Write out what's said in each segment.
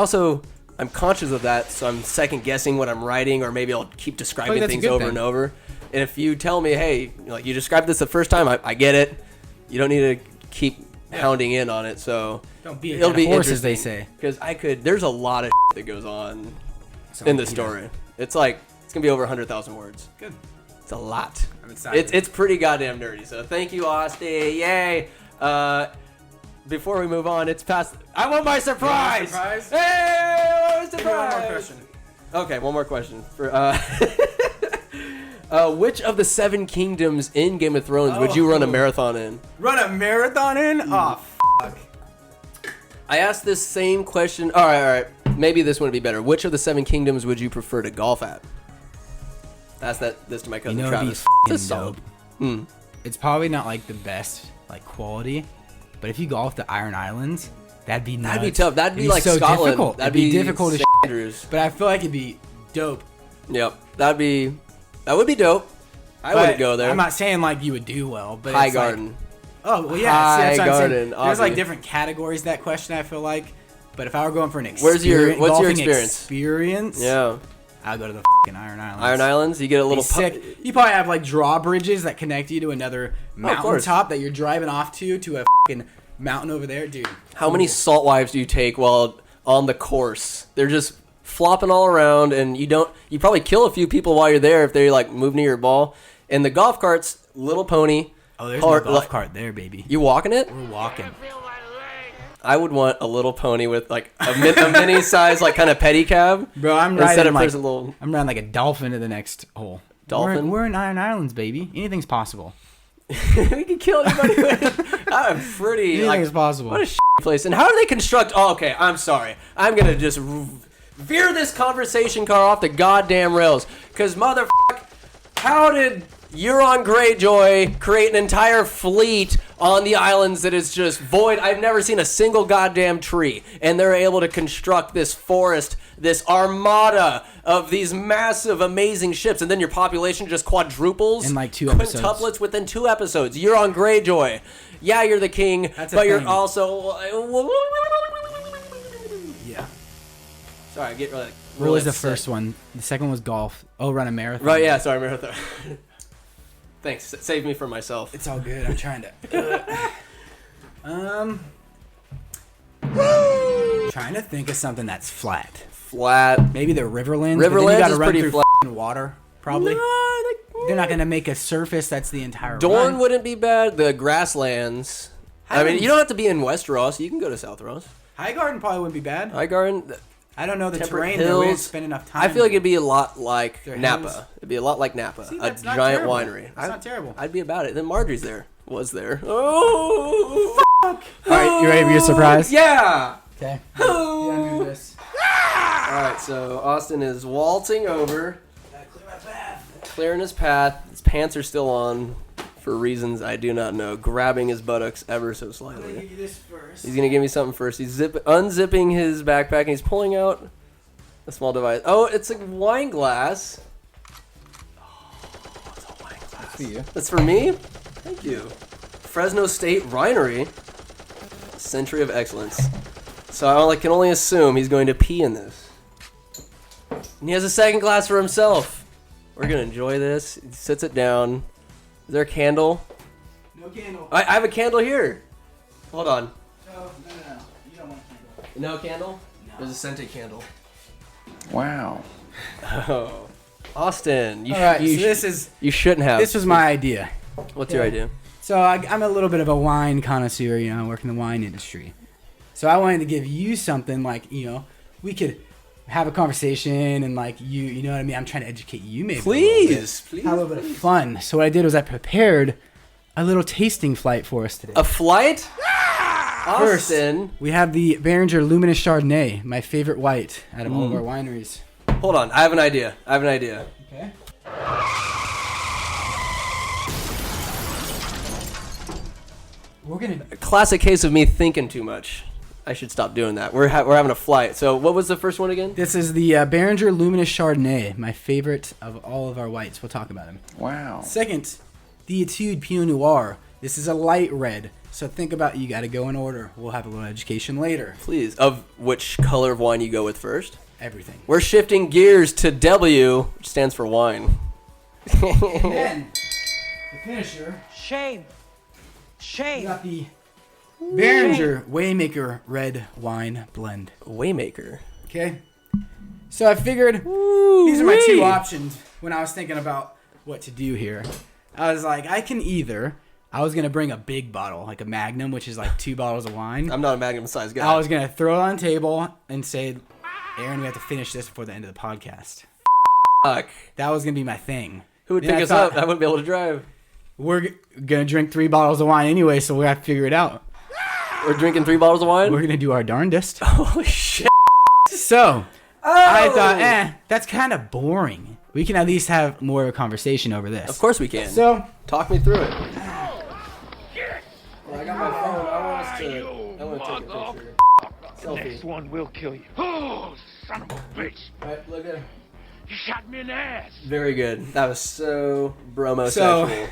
Also, I'm conscious of that, so I'm second guessing what I'm writing, or maybe I'll keep describing things over and over. And if you tell me, hey, like you described this the first time, I get it. You don't need to keep hounding in on it. So don't be it'll be horse, as they say. Because there's a lot of that goes on in the story. It's like it's gonna be over 100,000 words. Good. It's a lot. I'm excited. It's pretty goddamn nerdy. So thank you, Austin. Yay. Before we move on, it's past. I want my surprise. Surprise? Hey, I want a surprise. One more question. Okay, one more question. For which of the 7 kingdoms in Game of Thrones would you run a marathon in? Run a marathon in? Oh, fuck. I asked this same question. All right. Maybe this one would be better. Which of the 7 kingdoms would you prefer to golf at? Ask this to my cousin Travis. It's dope. It's probably not like the best like quality, but if you golf the Iron Islands, that'd be nuts. That'd be tough. That'd be like so Scotland. difficult. That'd be difficult as Andrews. But I feel like it'd be dope. Yep, that would be dope. I wouldn't go there. I'm not saying like you would do well, but High it's Garden. Like, oh well, yeah. See, that's what I'm saying. Garden, There's like different categories to that question. I feel like, but if I were going for an what's your experience? Experience? Yeah. I'll go to the fucking Iron Islands. Iron Islands, you get a little sick. You probably have like drawbridges that connect you to another mountaintop that you're driving off to a fucking mountain over there, dude. How many salt wives do you take while on the course? They're just flopping all around, and you probably kill a few people while you're there if they like move near your ball. And the golf carts, little pony. Oh, there's no golf cart there, baby. You walking it? We're walking. I would want a little pony with like a mini size like kind of pedicab. Bro, I'm riding like a dolphin to the next hole. Dolphin? We're in Iron Islands, baby. Anything's possible. We can kill anybody with I'm pretty Anything's possible. What a place. And how do they construct okay, I'm sorry. I'm gonna just veer this conversation car off the goddamn rails. Cause motherfucker, how did Euron Greyjoy create an entire fleet on the islands that is just void? I've never seen a single goddamn tree, and they're able to construct this forest, this armada of these massive, amazing ships, and then your population just quadruples in like 2 episodes. Quintuplets within 2 episodes. Euron Greyjoy. Yeah, you're the king, but you're also. Yeah. Sorry, I get like. What was the first one? The second one was golf. Oh, run a marathon. Right, yeah, sorry, marathon. Thanks. Save me from myself. It's all good. I'm trying to. Trying to think of something that's flat. Flat. Maybe the Riverlands. Riverlands is pretty flat. Water, probably. No, they're not gonna make a surface that's the entire. Dorne run. wouldn't be bad. The grasslands. I mean, you don't have to be in Westeros. You can go to Southros. Highgarden probably wouldn't be bad. Highgarden. I don't know the terrain. Hills. We didn't spend enough time. I feel like it'd be a lot like Napa. Hills. It'd be a lot like Napa. See, a that's not giant terrible. winery. That's not terrible. I'd be about it. Then Marjorie's there. Was there. Oh, fuck. All right, you ready for your surprise? Yeah. Okay. You gotta do this. All right, so Austin is waltzing over. Gotta clear my path. Clearing his path. His pants are still on for reasons I do not know. Grabbing his buttocks ever so slightly. I'm gonna give you this first. He's gonna give me something first. He's unzipping his backpack and he's pulling out a small device. Oh, it's a wine glass. Oh, it's a wine glass. That's for you. That's for me? Thank you. Fresno State Winery. Century of Excellence. So I can only assume he's going to pee in this. And he has a second glass for himself. We're gonna enjoy this. He sits it down. Is there a candle? No candle. I have a candle here. Hold on. No. You don't want a candle. No candle? No. There's a scented candle. Wow. Oh. Austin, you, All right, you shouldn't have. This was my idea. What's your idea? So I'm a little bit of a wine connoisseur, I work in the wine industry. So I wanted to give you something like, we could have a conversation and like you know what I mean? I'm trying to educate you maybe. Please. Have a little bit of fun. So what I did was I prepared a little tasting flight for us today. A flight? First, Austin. we have the Beringer Luminous Chardonnay, my favorite white out of all of our wineries. Hold on, I have an idea. Okay. We're gonna A classic case of me thinking too much. I should stop doing that. We're having a flight. So what was the first one again? This is the Beringer Luminous Chardonnay, my favorite of all of our whites. We'll talk about him. Wow. Second, the Etude Pinot Noir, This is a light red. So think about, you got to go in order. We'll have a little education later. Please. Of which color of wine you go with first? Everything. We're shifting gears to W, which stands for wine. And then the finisher. Shame. We Shame. got the Behringer Waymaker Red Wine Blend. Waymaker. Okay. So I figured these are my two options when I was thinking about what to do here. I was like, I was going to bring a big bottle, like a Magnum, which is like 2 bottles of wine. I'm not a Magnum size guy. I was going to throw it on the table and say, Aaron, we have to finish this before the end of the podcast. Fuck. That was going to be my thing. Who would Then pick I us thought, up? I wouldn't be able to drive. We're going to drink 3 bottles of wine anyway, so we have to figure it out. We're drinking 3 bottles of wine? We're going to do our darndest. Holy shit. So, I thought, that's kind of boring. We can at least have more of a conversation over this. Of course we can. So, talk me through it. Well, I got my phone. I want to take a picture. Selfie. Next one will kill you. Oh, son of a bitch. Right, look at it. You shot me in the ass. Very good. That was so bromosexual. So,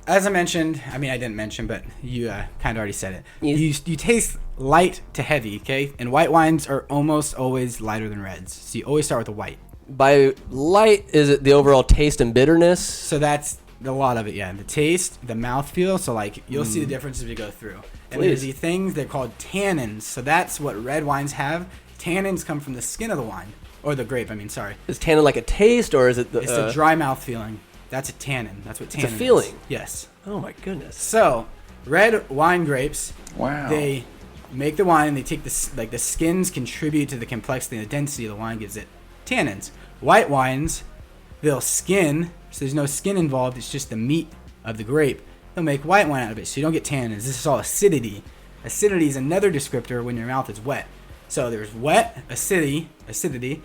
as I mentioned, I didn't mention, but you kind of already said it. You taste light to heavy, okay? And white wines are almost always lighter than reds. So you always start with a white. By light, is it the overall taste and bitterness? So that's a lot of it, yeah. The taste, the mouthfeel. So, like, you'll see the difference as we go through. And there's these things, they're called tannins. So that's what red wines have. Tannins come from the skin of the wine. Or the grape, sorry. Is tannin like a taste, or is it the... It's a dry mouth feeling. That's a tannin. That's what tannin is. It's a feeling? Yes. Oh, my goodness. So, red wine grapes, Wow. they make the wine and they take the skins contribute to the complexity and the density of the wine, gives it tannins. White wines, they'll skin, so there's no skin involved, it's just the meat of the grape. They'll make white wine out of it, so you don't get tannins. This is all acidity. Acidity is another descriptor when your mouth is wet. So there's wet, acidity,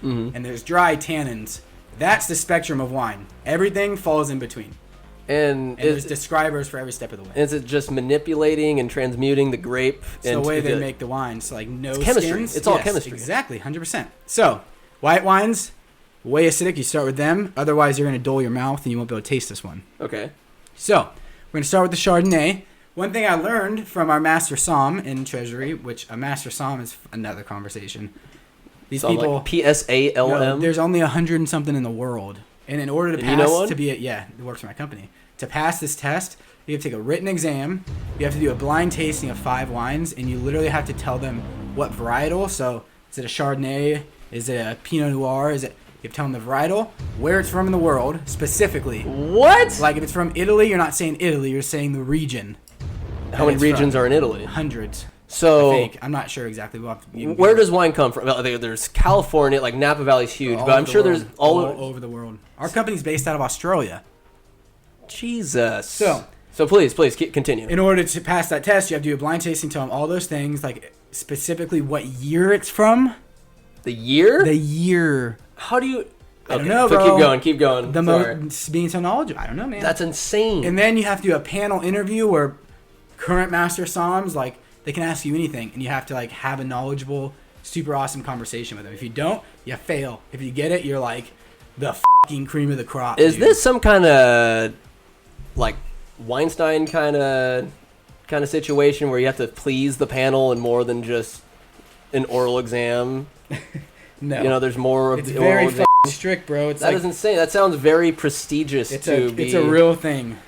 and there's dry tannins. That's the spectrum of wine. Everything falls in between. And there's describers for every step of the way. Is it just manipulating and transmuting the grape? It's the way they make the wine. So like no chemistry. skins. It's all chemistry. Exactly, 100%. So white wines, way acidic. You start with them. Otherwise, you're going to dull your mouth and you won't be able to taste this one. Okay. So we're going to start with the Chardonnay. One thing I learned from our Master Somm in Treasury, which a Master Somm is another conversation. These Somm, people... like PSALM? No, there's only 100 and something in the world. And in order to pass... You know one? To be it works for my company. To pass this test, you have to take a written exam. You have to do a blind tasting of 5 wines. And you literally have to tell them what varietal. So, is it a Chardonnay? Is it a Pinot Noir? You have to tell them the varietal, where it's from in the world, specifically. What? Like, if it's from Italy, you're not saying Italy. You're saying the region. How many regions are in Italy? Hundreds. So, I think. I'm not sure exactly. We'll have to, where does wine come from? Well, there's California, like Napa Valley's huge, all but I'm over the sure world. there's all over the world. Our company's based out of Australia. Jesus. So please continue. In order to pass that test, you have to do a blind tasting, tell them all those things, like specifically what year it's from. The year? The year. How do you... I don't know, so bro. keep going. Being so knowledgeable. I don't know, man. That's insane. And then you have to do a panel interview where current Master Somms, like, they can ask you anything, and you have to, like, have a knowledgeable, super awesome conversation with them. If you don't, you fail. If you get it, you're, like, the fucking cream of the crop, Is dude. this some kind of, like, Weinstein kind of situation where you have to please the panel and more than just an oral exam? No. You know, there's more of It's the very oral exam. strict, bro. It's That like, is insane. That sounds very prestigious it's to a be... real thing.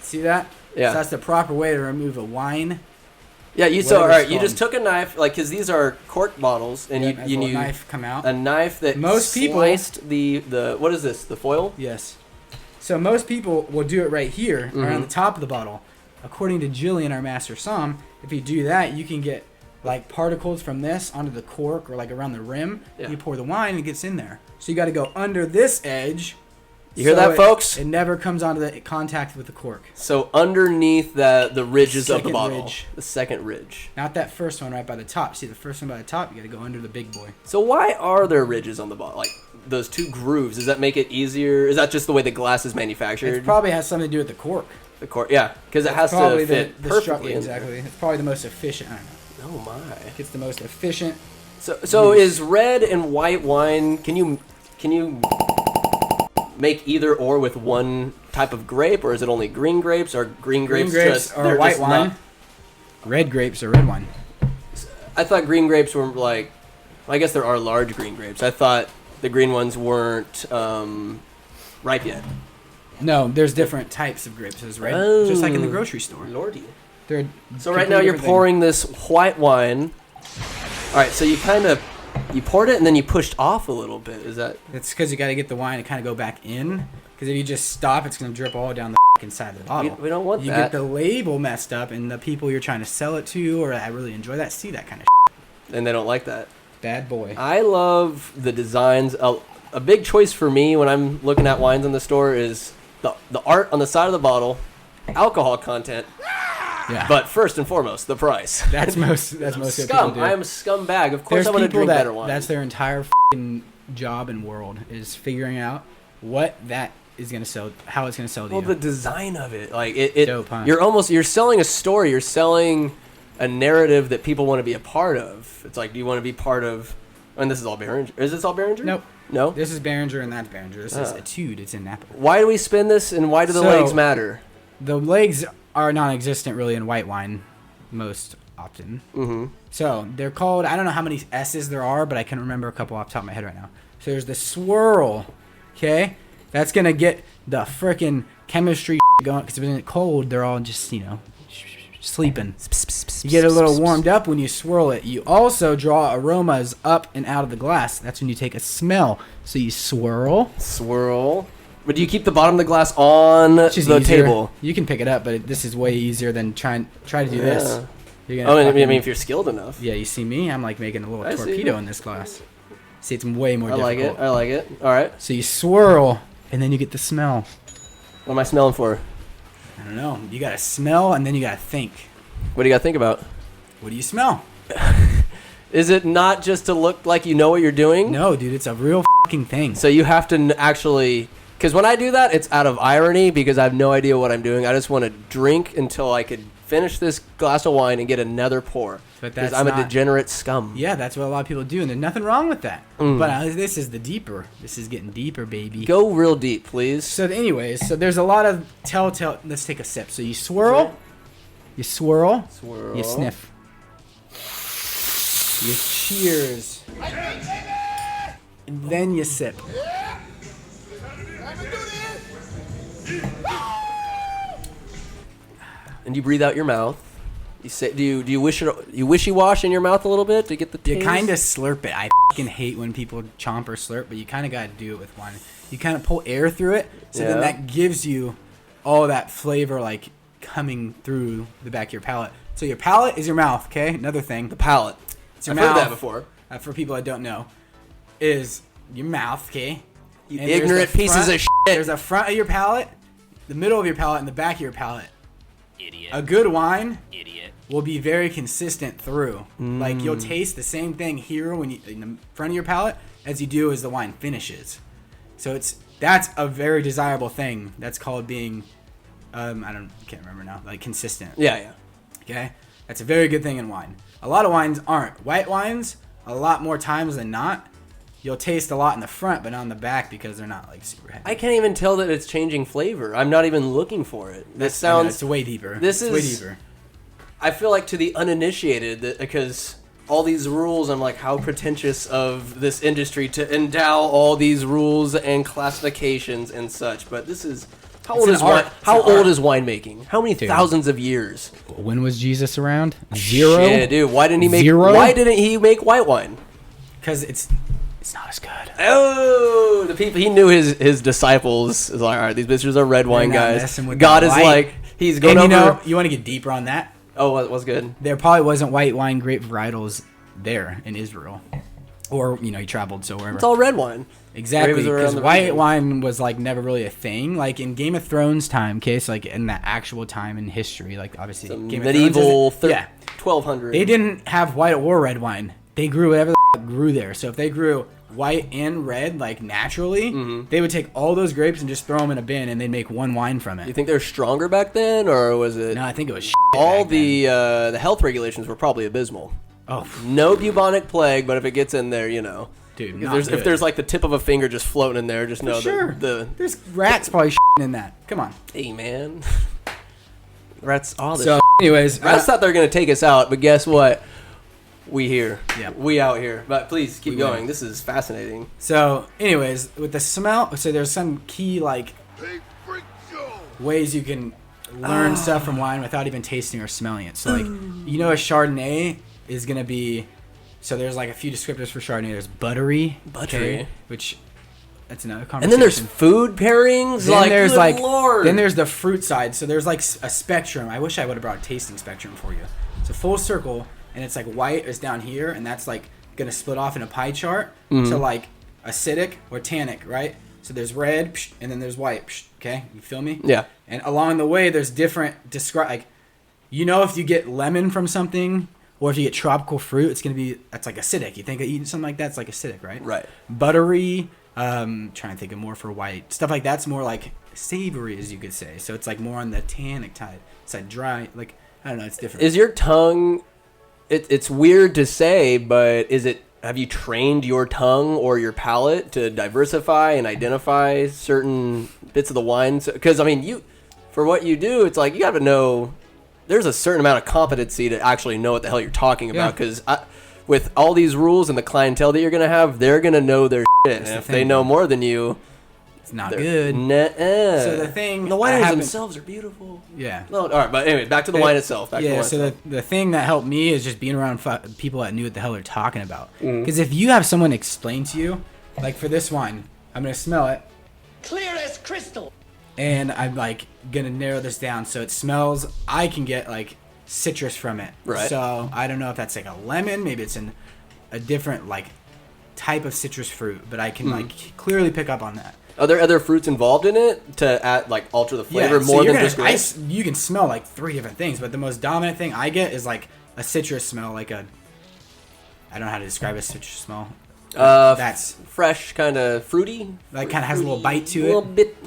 See that? Yeah. So that's the proper way to remove a wine. Yeah, all whatever right, it's you called. just took a knife, like, because these are cork bottles, and Has you a knew knife come out. a knife that Most people- sliced the what is this, the foil? Yes. So most people will do it right here, around the top of the bottle. According to Jillian, our Master Somm, if you do that, you can get like particles from this onto the cork or like around the rim. Yeah. You pour the wine and it gets in there. So you got to go under this edge. You hear that, folks? It never comes onto the contact with the cork. So underneath the ridges of the Second bottle, ridge. the second ridge. Not that first one right by the top. See the first one by the top? You got to go under the big boy. So why are there ridges on the bottle? Like those 2 grooves, does that make it easier? Is that just the way the glass is manufactured? It probably has something to do with the cork. The cork, yeah, because it has to Probably fit the perfectly. In there. exactly. It's probably the most efficient. I don't know. Oh my! It's the most efficient. So is red and white wine? Can you make either or with one type of grape, or is it only green grapes, or green grapes just or they're white just wine. not- Red grapes or red wine. I thought green grapes were like, I guess there are large green grapes. I thought the green ones weren't ripe yet. No, there's different types of grapes. There's red, just like in the grocery store. Lordy. They're So right now you're pouring this white wine. All right, so you poured it and then you pushed off a little bit. Is that? It's because you got to get the wine to kind of go back in. Because if you just stop, it's going to drip all down the inside of the bottle. We don't want you that. You get the label messed up, and the people you're trying to sell it to, or I really enjoy that, see that kind of And they don't like that. Bad boy. I love the designs. A big choice for me when I'm looking at wines in the store is the art on the side of the bottle, alcohol content, Yeah. but first and foremost, the price. That's most good people Scum. do. I am a scumbag. Of course There's I want to people drink that better wine. that's their entire job and world is figuring out what that is going to sell, how it's going to sell to Well, you. the design of it, like it Dope, huh? you're selling a story. You're selling a narrative that people want to be a part of. It's like, do you want to be part of? And this is all Behringer. Is this all Behringer? Nope. No. This is Behringer and that's Behringer. This is Etude. It's in Napa. Why do we spin this, and why do the So- legs matter? The legs are non-existent really in white wine most often. Mm-hmm. So they're called, I don't know how many S's there are, but I can remember a couple off the top of my head right now. So there's the swirl, okay? That's going to get the frickin' chemistry going, because when it's cold, they're all just, sleeping. You get a little warmed up when you swirl it. You also draw aromas up and out of the glass. That's when you take a smell. So you swirl. Swirl. But do you keep the bottom of the glass on It's just the easier. table? You can pick it up, but this is way easier than try to do this. Yeah. You're Oh, gonna I fucking- mean, if you're skilled enough. yeah, you see me? I'm like making a little I see torpedo you. in this glass. See, it's way more I like difficult. it. I like it. All right. So you swirl, and then you get the smell. What am I smelling for? I don't know. You gotta smell, and then you gotta think. What do you got to think about? What do you smell? Is it not just to look like you know what you're doing? No, dude, it's a real fucking thing. So you have to actually... Because when I do that, it's out of irony because I have no idea what I'm doing. I just want to drink until I could finish this glass of wine and get another pour. But Because that's I'm a not- degenerate scum. Yeah, that's what a lot of people do, and there's nothing wrong with that. Mm. But this is the deeper. This is getting deeper, baby. Go real deep, please. So anyways, so there's a lot of telltale. Let's take a sip. So you swirl, you swirl, Swirl. you sniff, you cheers, and then you sip. And you breathe out your mouth. You say, do you wishy wash in your mouth a little bit to get the taste? You kind of slurp it. I fucking hate when people chomp or slurp, but you kind of got to do it with wine. You kind of pull air through it, so then Yeah. that gives you all that flavor like coming through the back of your palate. So your palate is your mouth, okay? Another thing. the palate. It's your I've mouth. heard that before. For people that don't know, is your mouth, okay? You And there's ignorant the pieces front- of shit. There's a front of your palate, the middle of your palate, and the back of your palate. Idiot. A good wine Idiot. will be very consistent through. Like you'll taste the same thing here when you in the front of your palate as you do as the wine finishes. So that's a very desirable thing. That's called being can't remember now. Like consistent. Yeah. Okay? That's a very good thing in wine. A lot of wines aren't. White wines, a lot more times than not, you'll taste a lot in the front, but not in the back because they're not like super heavy. I can't even tell that it's changing flavor. I'm not even looking for it. This I know, sounds... it's way deeper. This It's way is- deeper. I feel like to the uninitiated, that because all these rules, I'm like, how pretentious of this industry to endow all these rules and classifications and such. But this is... How old an is art. wine? It's How an art. old is winemaking? How many Dude. thousands of years? When was Jesus around? Zero? Shit, dude. Why didn't he make? Zero? Why didn't he make white wine? Because it's not as good. Oh, the people he knew his disciples is like, all right, these bitches are red wine They're not guys. messing with God the is white. like, he's going And over. you want to get deeper on that? Oh, what was good? There probably wasn't white wine grape varietals there in Israel. Or, he traveled, so wherever. It's all red wine. Exactly, Grapes around because the white region. wine was like never really a thing. Like in Game of Thrones time, okay, so like in that actual time in history, like obviously The Game medieval of Thrones, yeah, 1200. they didn't have white or red wine. They grew whatever the grew there. So if they grew white and red like naturally, they would take all those grapes and just throw them in a bin, and they'd make one wine from You it. think they're stronger back then, or was it No, I think it was all back then. the health regulations were probably abysmal? Oh, No bubonic plague, but if it gets in there, Dude, If there's like the tip of a finger just floating in there, just know sure. the There's rats probably in that. Come on. hey man, rats all this. So, anyways, Rats thought they were gonna take us out, but guess what? We here. Yeah. We out here. But please keep We going. win. This is fascinating. So, anyways, with the smell, so there's some key like ways you can learn stuff from wine without even tasting or smelling it. So, like, you know, a Chardonnay is gonna be. So there's like a few descriptors for Chardonnay. There's buttery, Buttery. which that's another And conversation. then there's food pairings. Then Like, there's good like Lord. then there's the fruit side. So there's like a spectrum. I wish I would have brought a tasting spectrum for you. It's a full circle, and it's like white is down here, and that's like gonna split off in a pie chart. So like acidic or tannic, right? So there's red, and then there's white. Okay, you feel me? Yeah. And along the way, there's different like, you know, if you get lemon from something, or if you get tropical fruit, that's like acidic. You think of eating something like that, it's like acidic, right? Right. Buttery. Trying to think of more for white stuff like that's more like savory, as you could say. So it's like more on the tannic side. It's like dry, like I don't know. It's different. Is your tongue? It's weird to say, but is it? Have you trained your tongue or your palate to diversify and identify certain bits of the wines? Because I mean, for what you do, it's like you got to know. There's a certain amount of competency to actually know what the hell you're talking about. Because with all these rules and the clientele that you're gonna have, they're gonna know their shit. And if they know more than you, it's not good. So the thing, the wines themselves are beautiful. Yeah. No, all right, but anyway, back to the wine itself. The thing that helped me is just being around people that knew what the hell they're talking about. Because if you have someone explain to you, like for this wine, I'm gonna smell it. Clear as crystal. And I'm like gonna narrow this down so it smells. I can get like citrus from it. Right. So I don't know if that's like a lemon. Maybe it's a different like type of citrus fruit, but I can like clearly pick up on that. Are there other fruits involved in it to add like alter the flavor so more you're than gonna, just grapes? you can smell like 3 different things, but the most dominant thing I get is like a citrus smell, like I don't know how to describe a citrus smell. That's fresh, kind of fruity. like kind of has a little bite to A little it. bit.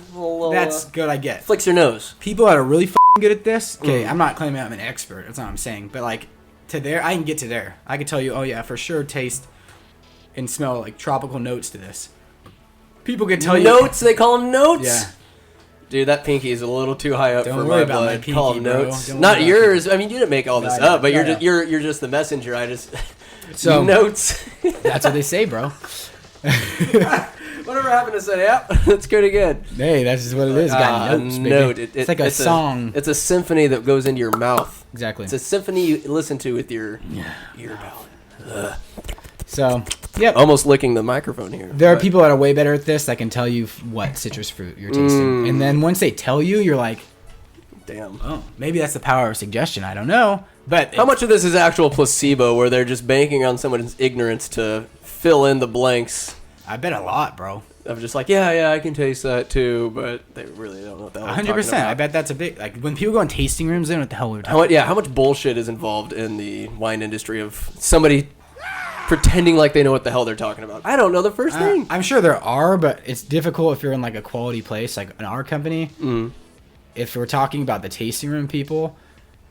That's good. I get. Flicks your nose. People that are really good at this. Okay, I'm not claiming I'm an expert. That's not what I'm saying. But like to there, I can get to there. I can tell you, oh yeah, for sure, taste and smell like tropical notes to this. People can tell you Notes. They call them notes. Yeah. Dude, that pinky is a little too high up Don't for worry my about my blood. pinky, Call them bro. notes. Don't Not worry about yours. I mean, you didn't make all this No, I up, but know. you're just the messenger. I just So- notes. That's what they say, bro. Whatever happened to say, yeah, that's good again. Hey, that's just what it is. Got notes, baby. Note. It's like a song. It's a symphony that goes into your mouth. Exactly. It's a symphony you listen to with your ear palate. So, yep. Almost licking the microphone here. There are but- people that are way better at this that can tell you what citrus fruit you're tasting. And then once they tell you, you're like, Damn. oh, maybe that's the power of suggestion. I don't know. But How much of this is actual placebo, where they're just banking on someone's ignorance to fill in the blanks I bet a lot, bro. of just like, yeah, I can taste that too, but they really don't know what the hell. 100%. I bet that's a big, like, when people go in tasting rooms, they don't know what the hell we're talking How much bullshit is involved in the wine industry of somebody pretending like they know what the hell they're talking about? I don't know the first thing. I'm sure there are, but it's difficult if you're in like a quality place, like in our company. If we're talking about the tasting room people,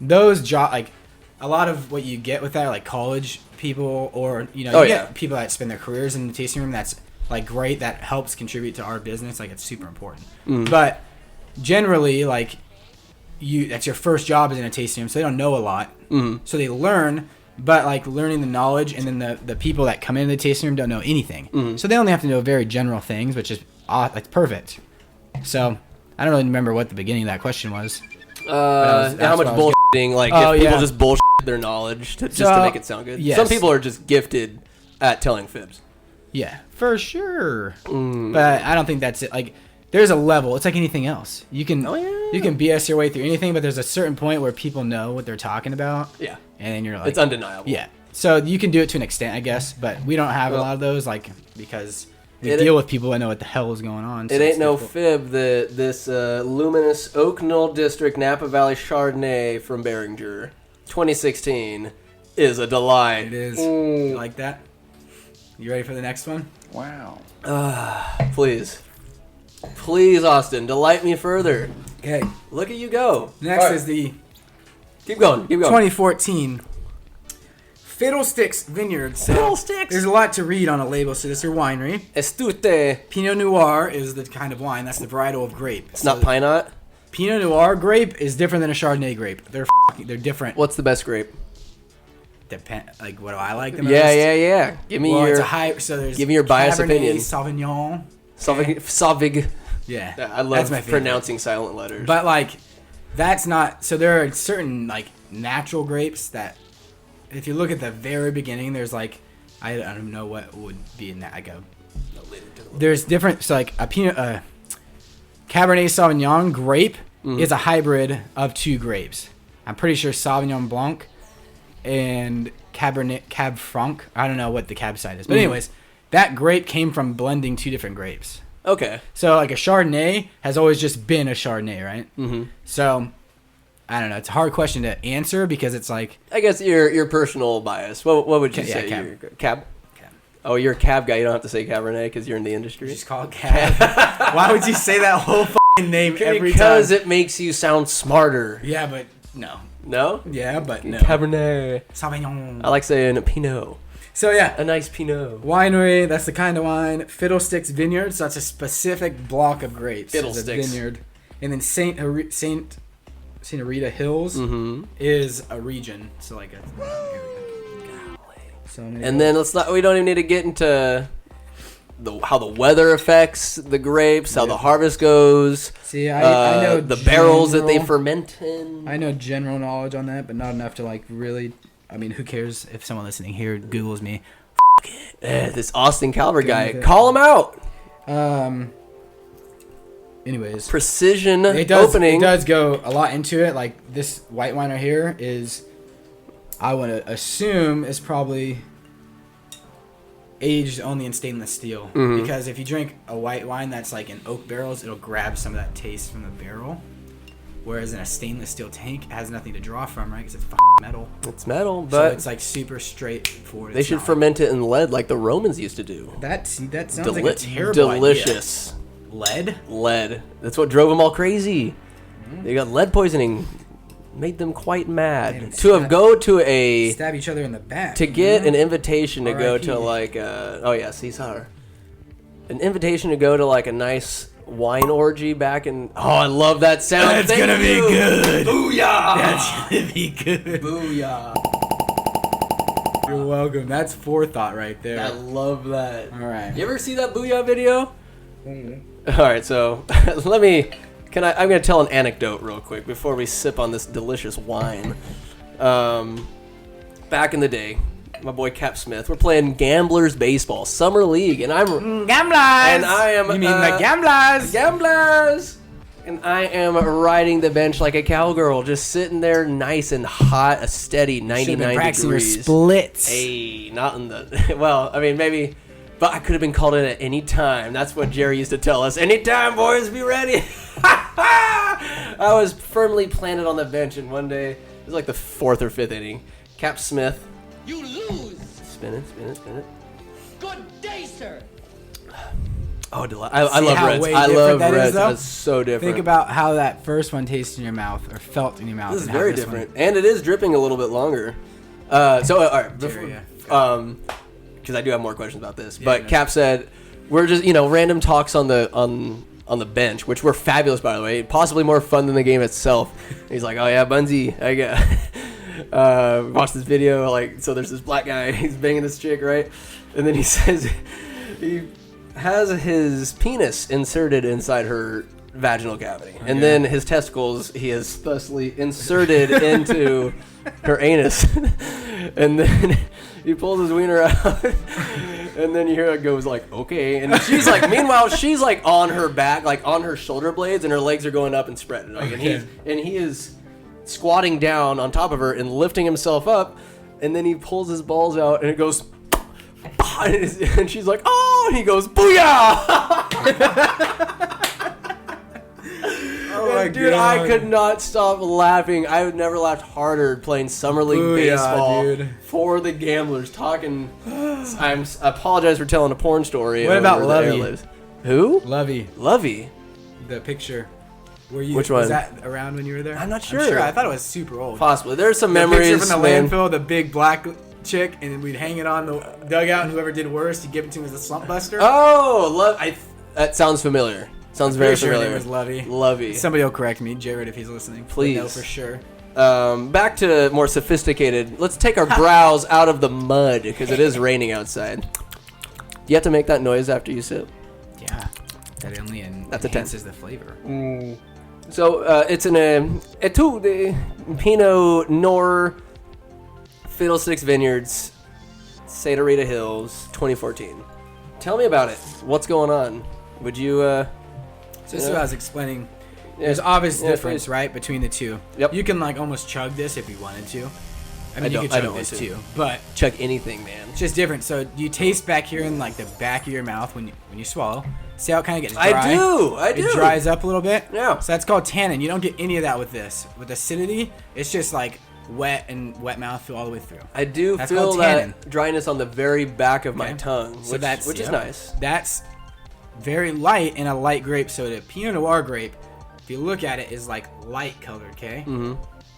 those like a lot of what you get with that, are like college people, or you get people that spend their careers in the tasting room. That's like great. That helps contribute to our business. Like it's super important. But generally, like that's your first job is in a tasting room, so they don't know a lot. So they learn. But like learning the knowledge, and then the people that come into the tasting room don't know anything, so they only have to know very general things, which is like perfect. So I don't really remember what the beginning of that question was. How much bullshitting? Like if people just bullshit their knowledge just to make it sound good. Yes. Some people are just gifted at telling fibs. Yeah, for sure. But I don't think that's it. Like there's a level. It's like anything else. You can you can BS your way through anything, but there's a certain point where people know what they're talking about. Yeah. And then you're like, It's undeniable. Yeah. So you can do it to an extent, I guess, but we don't have a lot of those, like because we It- deal with people that know what the hell is going on. So It it's ain't no difficult. fib that this luminous Oak Knoll District Napa Valley Chardonnay from Beringer 2016 is a delight. It is. You like that? You ready for the next one? Wow. Please. Please, Austin, delight me further. Okay. Look at you go. Next All right. is the Keep going. Keep going. 2014 Fiddlesticks Vineyard. So Fiddlesticks? There's a lot to read on a label. So this is their winery. Estute. Pinot Noir is the kind of wine. That's the varietal of grape. It's not pine knot. Pinot Noir grape is different than a Chardonnay grape. They're different. What's the best grape? Like what do I like the most? Yeah. Give me Well, your. it's a high. So there's give me your biased Cabernet opinion. Sauvignon. Savig. Yeah, I love that's my favorite. pronouncing silent letters. But like, that's not. So there are certain like natural grapes that, if you look at the very beginning, there's like, I don't know what would be in that. I go. There's different. So like a Cabernet Sauvignon grape is a hybrid of two grapes. I'm pretty sure Sauvignon Blanc and Cab Franc. I don't know what the Cab side is, but anyways, that grape came from blending two different grapes. Okay. So like a Chardonnay has always just been a Chardonnay, right? Mm-hmm. So I don't know. It's a hard question to answer because it's like, I guess your personal bias. What would you say? Cab. You're cab. Oh, you're a cab guy. You don't have to say Cabernet because you're in the industry. just call it Cab. Why would you say that whole fucking name every time? Because it makes you sound smarter. Yeah, but no. No? Yeah, but no. Cabernet. Sauvignon. I like saying Pinot. So yeah, A nice Pinot. winery. That's the kind of wine. Fiddlesticks Vineyard. So that's a specific block of grapes. It's a Fiddlesticks. vineyard. And then Saint Rita Hills is a region. So like a. So And then we don't even need to get into how the weather affects the grapes, how the harvest goes. See, I know the barrels that they general- ferment in. I know general knowledge on that, but not enough to like really. I mean, who cares if someone listening here Googles me? This Austin Calvert guy, with it. call him out. Anyways, Precision it does opening. It does go a lot into it. Like this white wine right here is, I would assume, is probably aged only in stainless steel. Because if you drink a white wine that's like in oak barrels, it'll grab some of that taste from the barrel. Whereas in a stainless steel tank, it has nothing to draw from, right? Because it's metal. It's metal, So but it's like super straightforward. they It's should not ferment it in lead like the Romans used to do. That sounds like a terrible delicious. idea. Lead. That's what drove them all crazy. They got lead poisoning. Made them quite mad. Made 'em To stab- go to a... Stab each other in the back. To get an invitation to go R.I.P. to like oh yeah, Cesar. An invitation to go to like a nice wine orgy back in. Oh, I love that sound. That's Thank gonna you. be good. Booyah! That's gonna be good. Booyah! You're welcome. That's forethought right there. I love that. All right. You ever see that Booyah video? All right, so let me. I'm gonna tell an anecdote real quick before we sip on this delicious wine. Back in the day, my boy Cap Smith, we're playing Gamblers Baseball Summer League, and I'm Gamblers. and I am. You mean the Gamblers? Gamblers. And I am riding the bench like a cowgirl, just sitting there nice and hot, a steady 99 practicing your degrees. splits. Hey, not in the... Well, I mean, maybe... But I could have been called in at any time. That's what Jerry used to tell us. Anytime, boys, be ready. I was firmly planted on the bench, and one day, it was like the 4th or 5th inning, Cap Smith... You lose. Spin it. Good day, sir. Oh, I See love how Reds. way I different love that is, Reds. though? That's so different. Think about how that first one tasted in your mouth or felt in your mouth. This is and how very this different, and it is dripping a little bit longer. All right, Jerry, because I do have more questions about this. But Cap said, "We're just random talks on the bench, which were fabulous, by the way, possibly more fun than the game itself." He's like, "Oh yeah, Bunzy, I got watched this video. Like, so there's this black guy, he's banging this chick, right? And then he says he has his penis inserted inside her vaginal cavity, and then his testicles he has thusly inserted into her anus, and then he pulls his wiener out, and then you hear it goes like, okay, and she's like, meanwhile she's like on her back, like on her shoulder blades, and her legs are going up and spread, like, and he is squatting down on top of her and lifting himself up, and then he pulls his balls out, and it goes. And she's like, oh, and he goes, booyah! Oh my Dude, God. I could not stop laughing. I have never laughed harder playing Summer League baseball dude. for the Gamblers. I apologize for telling a porn story. What about over the Lovey? airwaves. Who? Lovey. Which The picture. Were you? Which Was one? that around when you were there? I'm not sure. I thought it was super old. Possibly. There's some The memories. picture from the man. landfill, the big black chick, and we'd hang it on the dugout, and whoever did worse, you'd give it to him as a slump buster. Oh, that sounds familiar. Sounds very Pretty sure her familiar. name was Lovey. Lovey. Somebody will correct me, Jared, if he's listening. Please. No, for sure. Back to more sophisticated. Let's take our brows out of the mud because it is raining outside. You have to make that noise after you sip. Yeah. That only That's a 10. enhances the flavor. So it's an Etude de Pinot Noir, Fiddlesticks Vineyards, Santa Rita Hills, 2014. Tell me about it. What's going on? Would you? So this is what I was explaining. There's obvious difference, right, between the two. Yep. You can like almost chug this if you wanted to. I mean, you could I chug don't this want to. too, but Check anything, man. it's just different. So you taste back here in like the back of your mouth when you swallow. See how it kind of gets dry? I do. It dries up a little bit. Yeah. So that's called tannin. You don't get any of that with this. With acidity, it's just like wet and wet mouthfeel all the way through. I do That's feel called that tannin. dryness on the very back of my Okay. tongue, So which is nice. That's very light in a light grape soda. Pinot Noir grape, if you look at it, is like light colored, okay? Mm-hmm.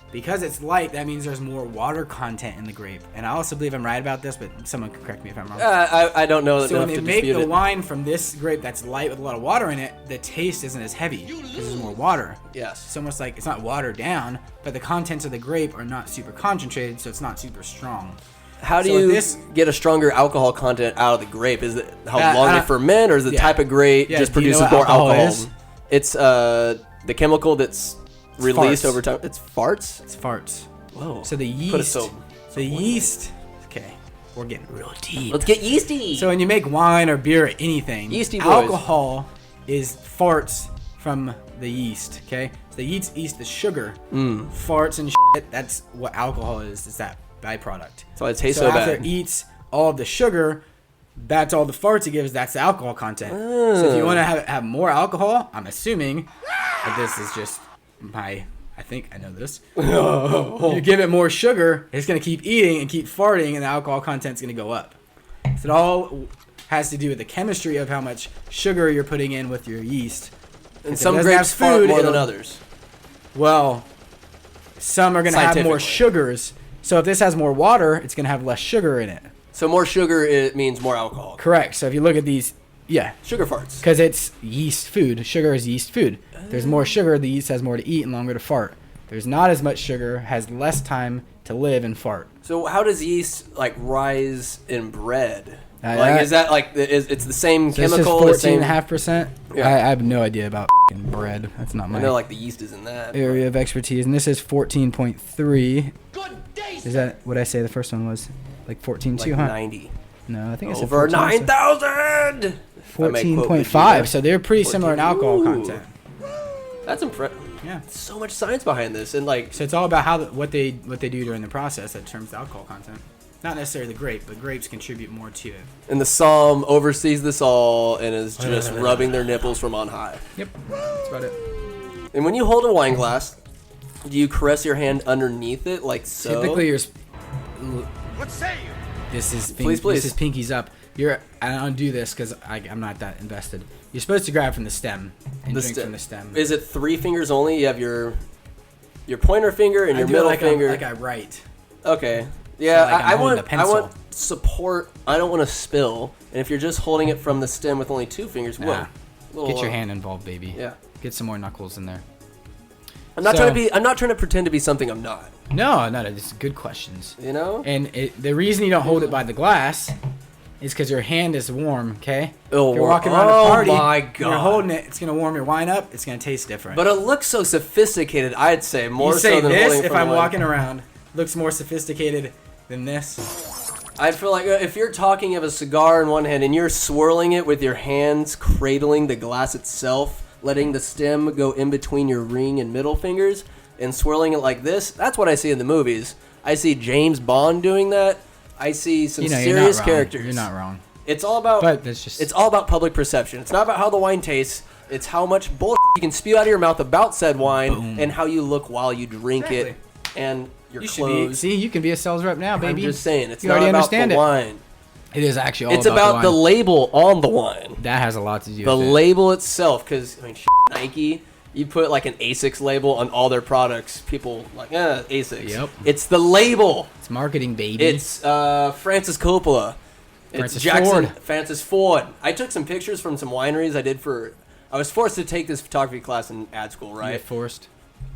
Because it's light, that means there's more water content in the grape. And I also believe I'm right about this, but someone can correct me if I'm wrong. I don't know that So when enough they to make dispute the it. wine from this grape that's light with a lot of water in it, the taste isn't as heavy because there's more water. Yes. It's almost like it's not watered down, but the contents of the grape are not super concentrated, so it's not super strong. How do So you this- get a stronger alcohol content out of the grape? Is it how I long they don't- ferment, or is the yeah. type of grape Yeah, just do you know produces what more alcohol alcohol? is? It's the chemical that's released farts. over time. It's farts. It's farts. Whoa. So the yeast. Put it so yeast. Okay, we're getting real deep. Let's get yeasty. So when you make wine or beer or anything, Yeasty boys. alcohol is farts from the yeast. Okay, so the yeast eats the sugar. Farts and shit. That's what alcohol is. It's that byproduct. That's why it tastes so so after bad. it eats all of the sugar, that's all the farts it gives. That's the alcohol content. So if you want to have more alcohol, I'm assuming that this is just I think I know this. You give it more sugar, it's going to keep eating and keep farting, and the alcohol content's going to go up. So it all has to do with the chemistry of how much sugar you're putting in with your yeast. And If it some doesn't have grapes fart food, more than it'll- others. Well, some are going to have more Scientifically. sugars. So if this has more water, it's going to have less sugar in it. So more sugar, it means more alcohol. Correct. So if you look at these, yeah, Sugar farts. because it's yeast food. Sugar is yeast food. There's more sugar, the yeast has more to eat and longer to fart. There's not as much sugar, has less time to live and fart. So how does yeast like rise in bread? I- Is that like it's the same So this is chemical? the same- 14.5%. Yeah. I have no idea about f***ing bread. That's not I my know like the yeast is in that. area of expertise. And this is 14.3. Good day, Is that what I say the first one was? Like 14.2, Like huh? 90. No, I think it's Over 9,000. 14.5. So they're pretty similar in alcohol Ooh. content. That's impressive. Yeah. So much science behind this, and like So it's all about how what they do during the process in terms of alcohol content. Not necessarily the grape, but grapes contribute more to it. and the psalm oversees this all and is just rubbing their nipples from on high. Yep, that's about it. And when you hold a wine glass, do you caress your hand underneath it like so? Typically, you're. What say you? This is Please. This is pinkies up. I don't do this because I'm not that invested. You're supposed to grab from the stem and drink from the stem. Is it 3 fingers only? You have your pointer finger and I your do it middle like finger. like I write. Okay. Yeah, like I'm I holding want a pencil. support. I don't want to spill. And if you're just holding it from the stem with only 2 fingers, whoa. Nah. Little, Get your hand involved, baby. Yeah. Get some more knuckles in there. I'm not So- I'm not trying to pretend to be something I'm not. No, it's good questions. You know? And the reason you don't hold it by the glass is because your hand is warm, okay? Oh, if you're walking around oh a party, my and you're God. holding it, it's going to warm your wine up, it's going to taste different. But it looks so sophisticated, I'd say, more you say so than this, holding it if from I'm the wine. walking around, looks more sophisticated than this. I feel like if you're talking of a cigar in one hand and you're swirling it with your hands cradling the glass itself, letting the stem go in between your ring and middle fingers, and swirling it like this, that's what I see in the movies. I see James Bond doing that. I see some You're not serious wrong. characters. You're not wrong. It's all about. But that's just- It's all about public perception. It's not about how the wine tastes. It's how much bullshit you can spew out of your mouth about said wine and how you look while you drink it and your You should be, clothes. see, you can be a sales rep now, baby. I'm just saying, it's You not already about understand the it. wine. It is actually all It's about the wine. label on the wine. That has a lot to do The with it. label itself, because I mean, Nike you put like an Asics label on all their products, people like, Asics. Yep. It's the label. It's marketing, baby. It's Francis Coppola. It's Ford. Francis Ford. I took some pictures from some wineries I was forced to take this photography class in ad school, right? You're forced.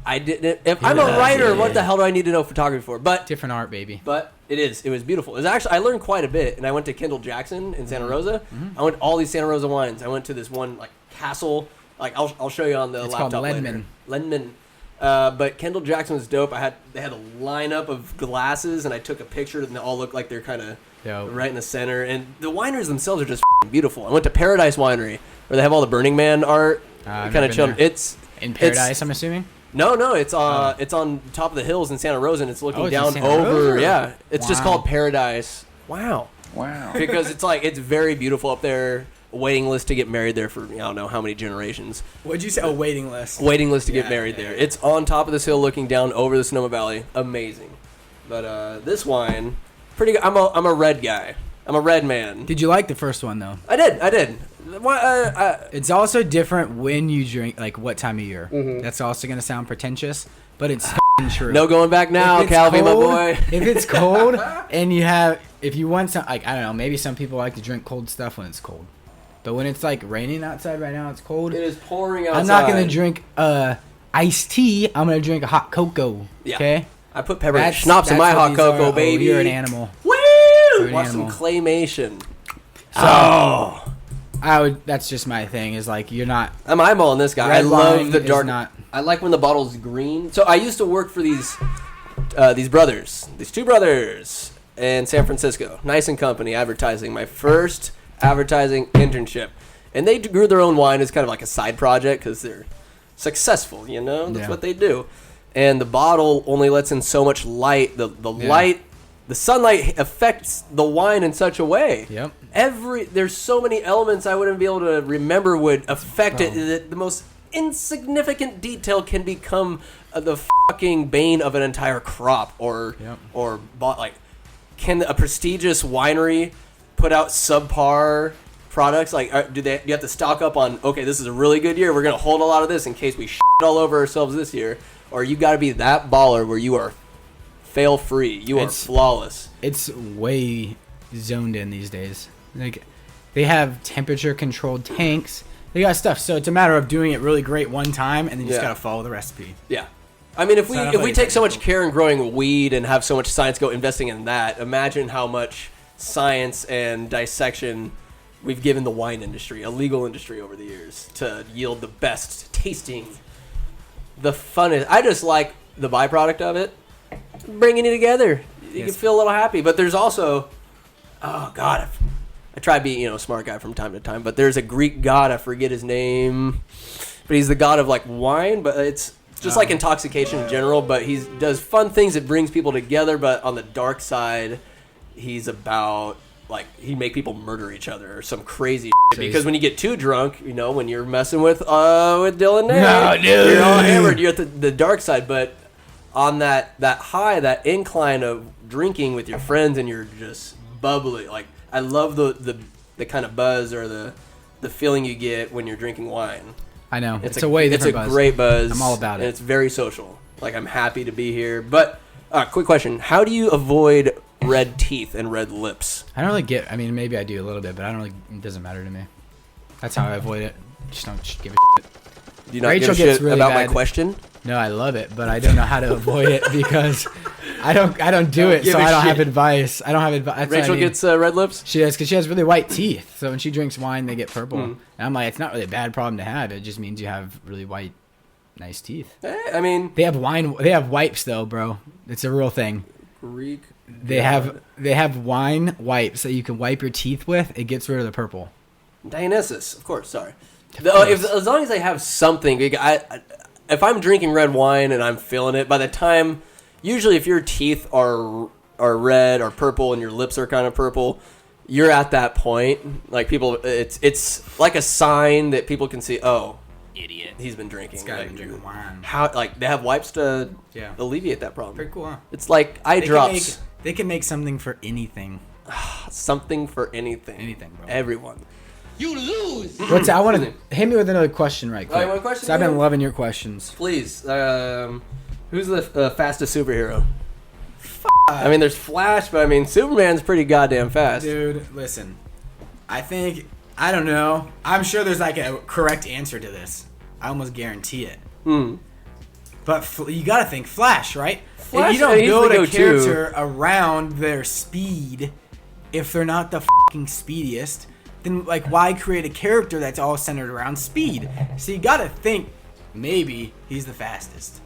I didn't. If I'm a writer, what the hell do I need to know photography for? But Different art, baby. But it was beautiful. It was actually, I learned quite a bit, and I went to Kendall Jackson in Santa Rosa. I went to all these Santa Rosa wines. I went to this one like castle. Like I'll show you on the It's laptop called later. Lenman. But Kendall Jackson was dope. They had a lineup of glasses, and I took a picture, and they all look like they're kind of right in the center. And the wineries themselves are just beautiful. I went to Paradise Winery, where they have all the Burning Man art. Kind of chill. It's in Paradise, I'm assuming. No, it's on top of the hills in Santa Rosa, and it's looking it's in down Santa over. Rosa? Yeah, it's just Wow. called Paradise. Wow. Because it's very beautiful up there. A waiting list to get married there for I don't know how many generations. What'd you say? A waiting list. Waiting list to get married there. It's on top of this hill, looking down over the Sonoma Valley. Amazing. But this wine, pretty good. I'm a red guy. I'm a red man. Did you like the first one though? I did. It's also different when you drink, like what time of year. Mm-hmm. That's also gonna sound pretentious, but it's f***ing true. No going back now, If it's Calvin, my cold- boy. If it's cold and if you want some, like I don't know, maybe some people like to drink cold stuff when it's cold, but when it's like raining outside right now, it's cold. It is pouring outside. I'm not gonna drink iced tea. I'm gonna drink a hot cocoa. Yeah. Okay. I put pepper and schnapps in my what hot these cocoa, are. baby. Oh, you're an animal. Woo! an Watch animal. some claymation. So, That's just my thing. Is like you're not. I'm eyeballing this guy. Red I love wine the is dark. not- I like when the bottle's green. So I used to work for these brothers, these two brothers in San Francisco. Nice and Company Advertising. My first advertising internship, and they grew their own wine as kind of like a side project because they're successful. That's Yeah. what they do. And the bottle only lets in so much light. The light. The sunlight affects the wine in such a way. Yep. There's so many elements I wouldn't be able to remember would affect it. That the most insignificant detail can become the fucking bane of an entire crop. Can a prestigious winery put out subpar products? Like, do you have to stock up on? Okay, this is a really good year. We're gonna hold a lot of this in case we shit all over ourselves this year. Or you got to be that baller where you are fail free. You are flawless. It's way zoned in these days. Like they have temperature controlled tanks. They got stuff. So it's a matter of doing it really great one time and then you just gotta follow the recipe. Yeah. I mean, if not we really take so much technical. care in growing weed and have so much science go investing in that, imagine how much science and dissection we've given the wine industry, a legal industry over the years, to yield the best tasting, the funnest. I just like the byproduct of it, bringing it together. You can feel a little happy, but there's also, oh God, I try to be a smart guy from time to time, but there's a Greek god, I forget his name, but he's the god of like wine, but it's just like intoxication in general, but he does fun things that brings people together, but on the dark side, he's about like he'd make people murder each other or some crazy shit. Because when you get too drunk, when you're messing with Dylan there, you're all hammered, you're at the dark side, but on that high, that incline of drinking with your friends and you're just bubbly. Like I love the kind of buzz or the feeling you get when you're drinking wine. I know. It's a way different buzz. It's a great buzz. I'm all about it. And it's very social. Like I'm happy to be here. But quick question: how do you avoid red teeth and red lips? I don't really get. I mean, maybe I do a little bit, but I don't really. It doesn't matter to me. That's how I avoid it. Just don't give a shit. Do you not Rachel give a gets shit really about bad. my question? No, I love it, but I don't know how to avoid it because I don't do it, give so a I don't have shit. advice. I don't have advice. Rachel gets red lips. She does because she has really white teeth. So when she drinks wine, they get purple. And I'm like, it's not really a bad problem to have. It just means you have really white, nice teeth. I mean, They have wine. They have wipes though, bro. It's a real thing. Greek. They have wine wipes that you can wipe your teeth with. It gets rid of the purple. Dionysus, of course. Sorry. course. As long as they have something, if I'm drinking red wine and I'm feeling it, by the time, usually if your teeth are red or purple and your lips are kind of purple, you're at that point. Like people, it's like a sign that people can see. Oh, idiot, he's been drinking. This guy's Like, been drinking wine. How they have wipes to Yeah. alleviate that problem. Pretty cool, huh? It's like eye drops. They can make something for anything. Something for anything. Anything, bro. Everyone. You lose. I want to hit me with another question right quick. you want a question So I've been again? loving your questions. Please. Who's the fastest superhero? I mean, there's Flash, but I mean, Superman's pretty goddamn fast. Dude, listen. I don't know. I'm sure there's like a correct answer to this. I almost guarantee it. But you gotta think Flash, right? Flash, If you don't he's build the a go-to. character around their speed, if they're not the fucking speediest, then like why create a character that's all centered around speed? So you gotta think maybe he's the fastest.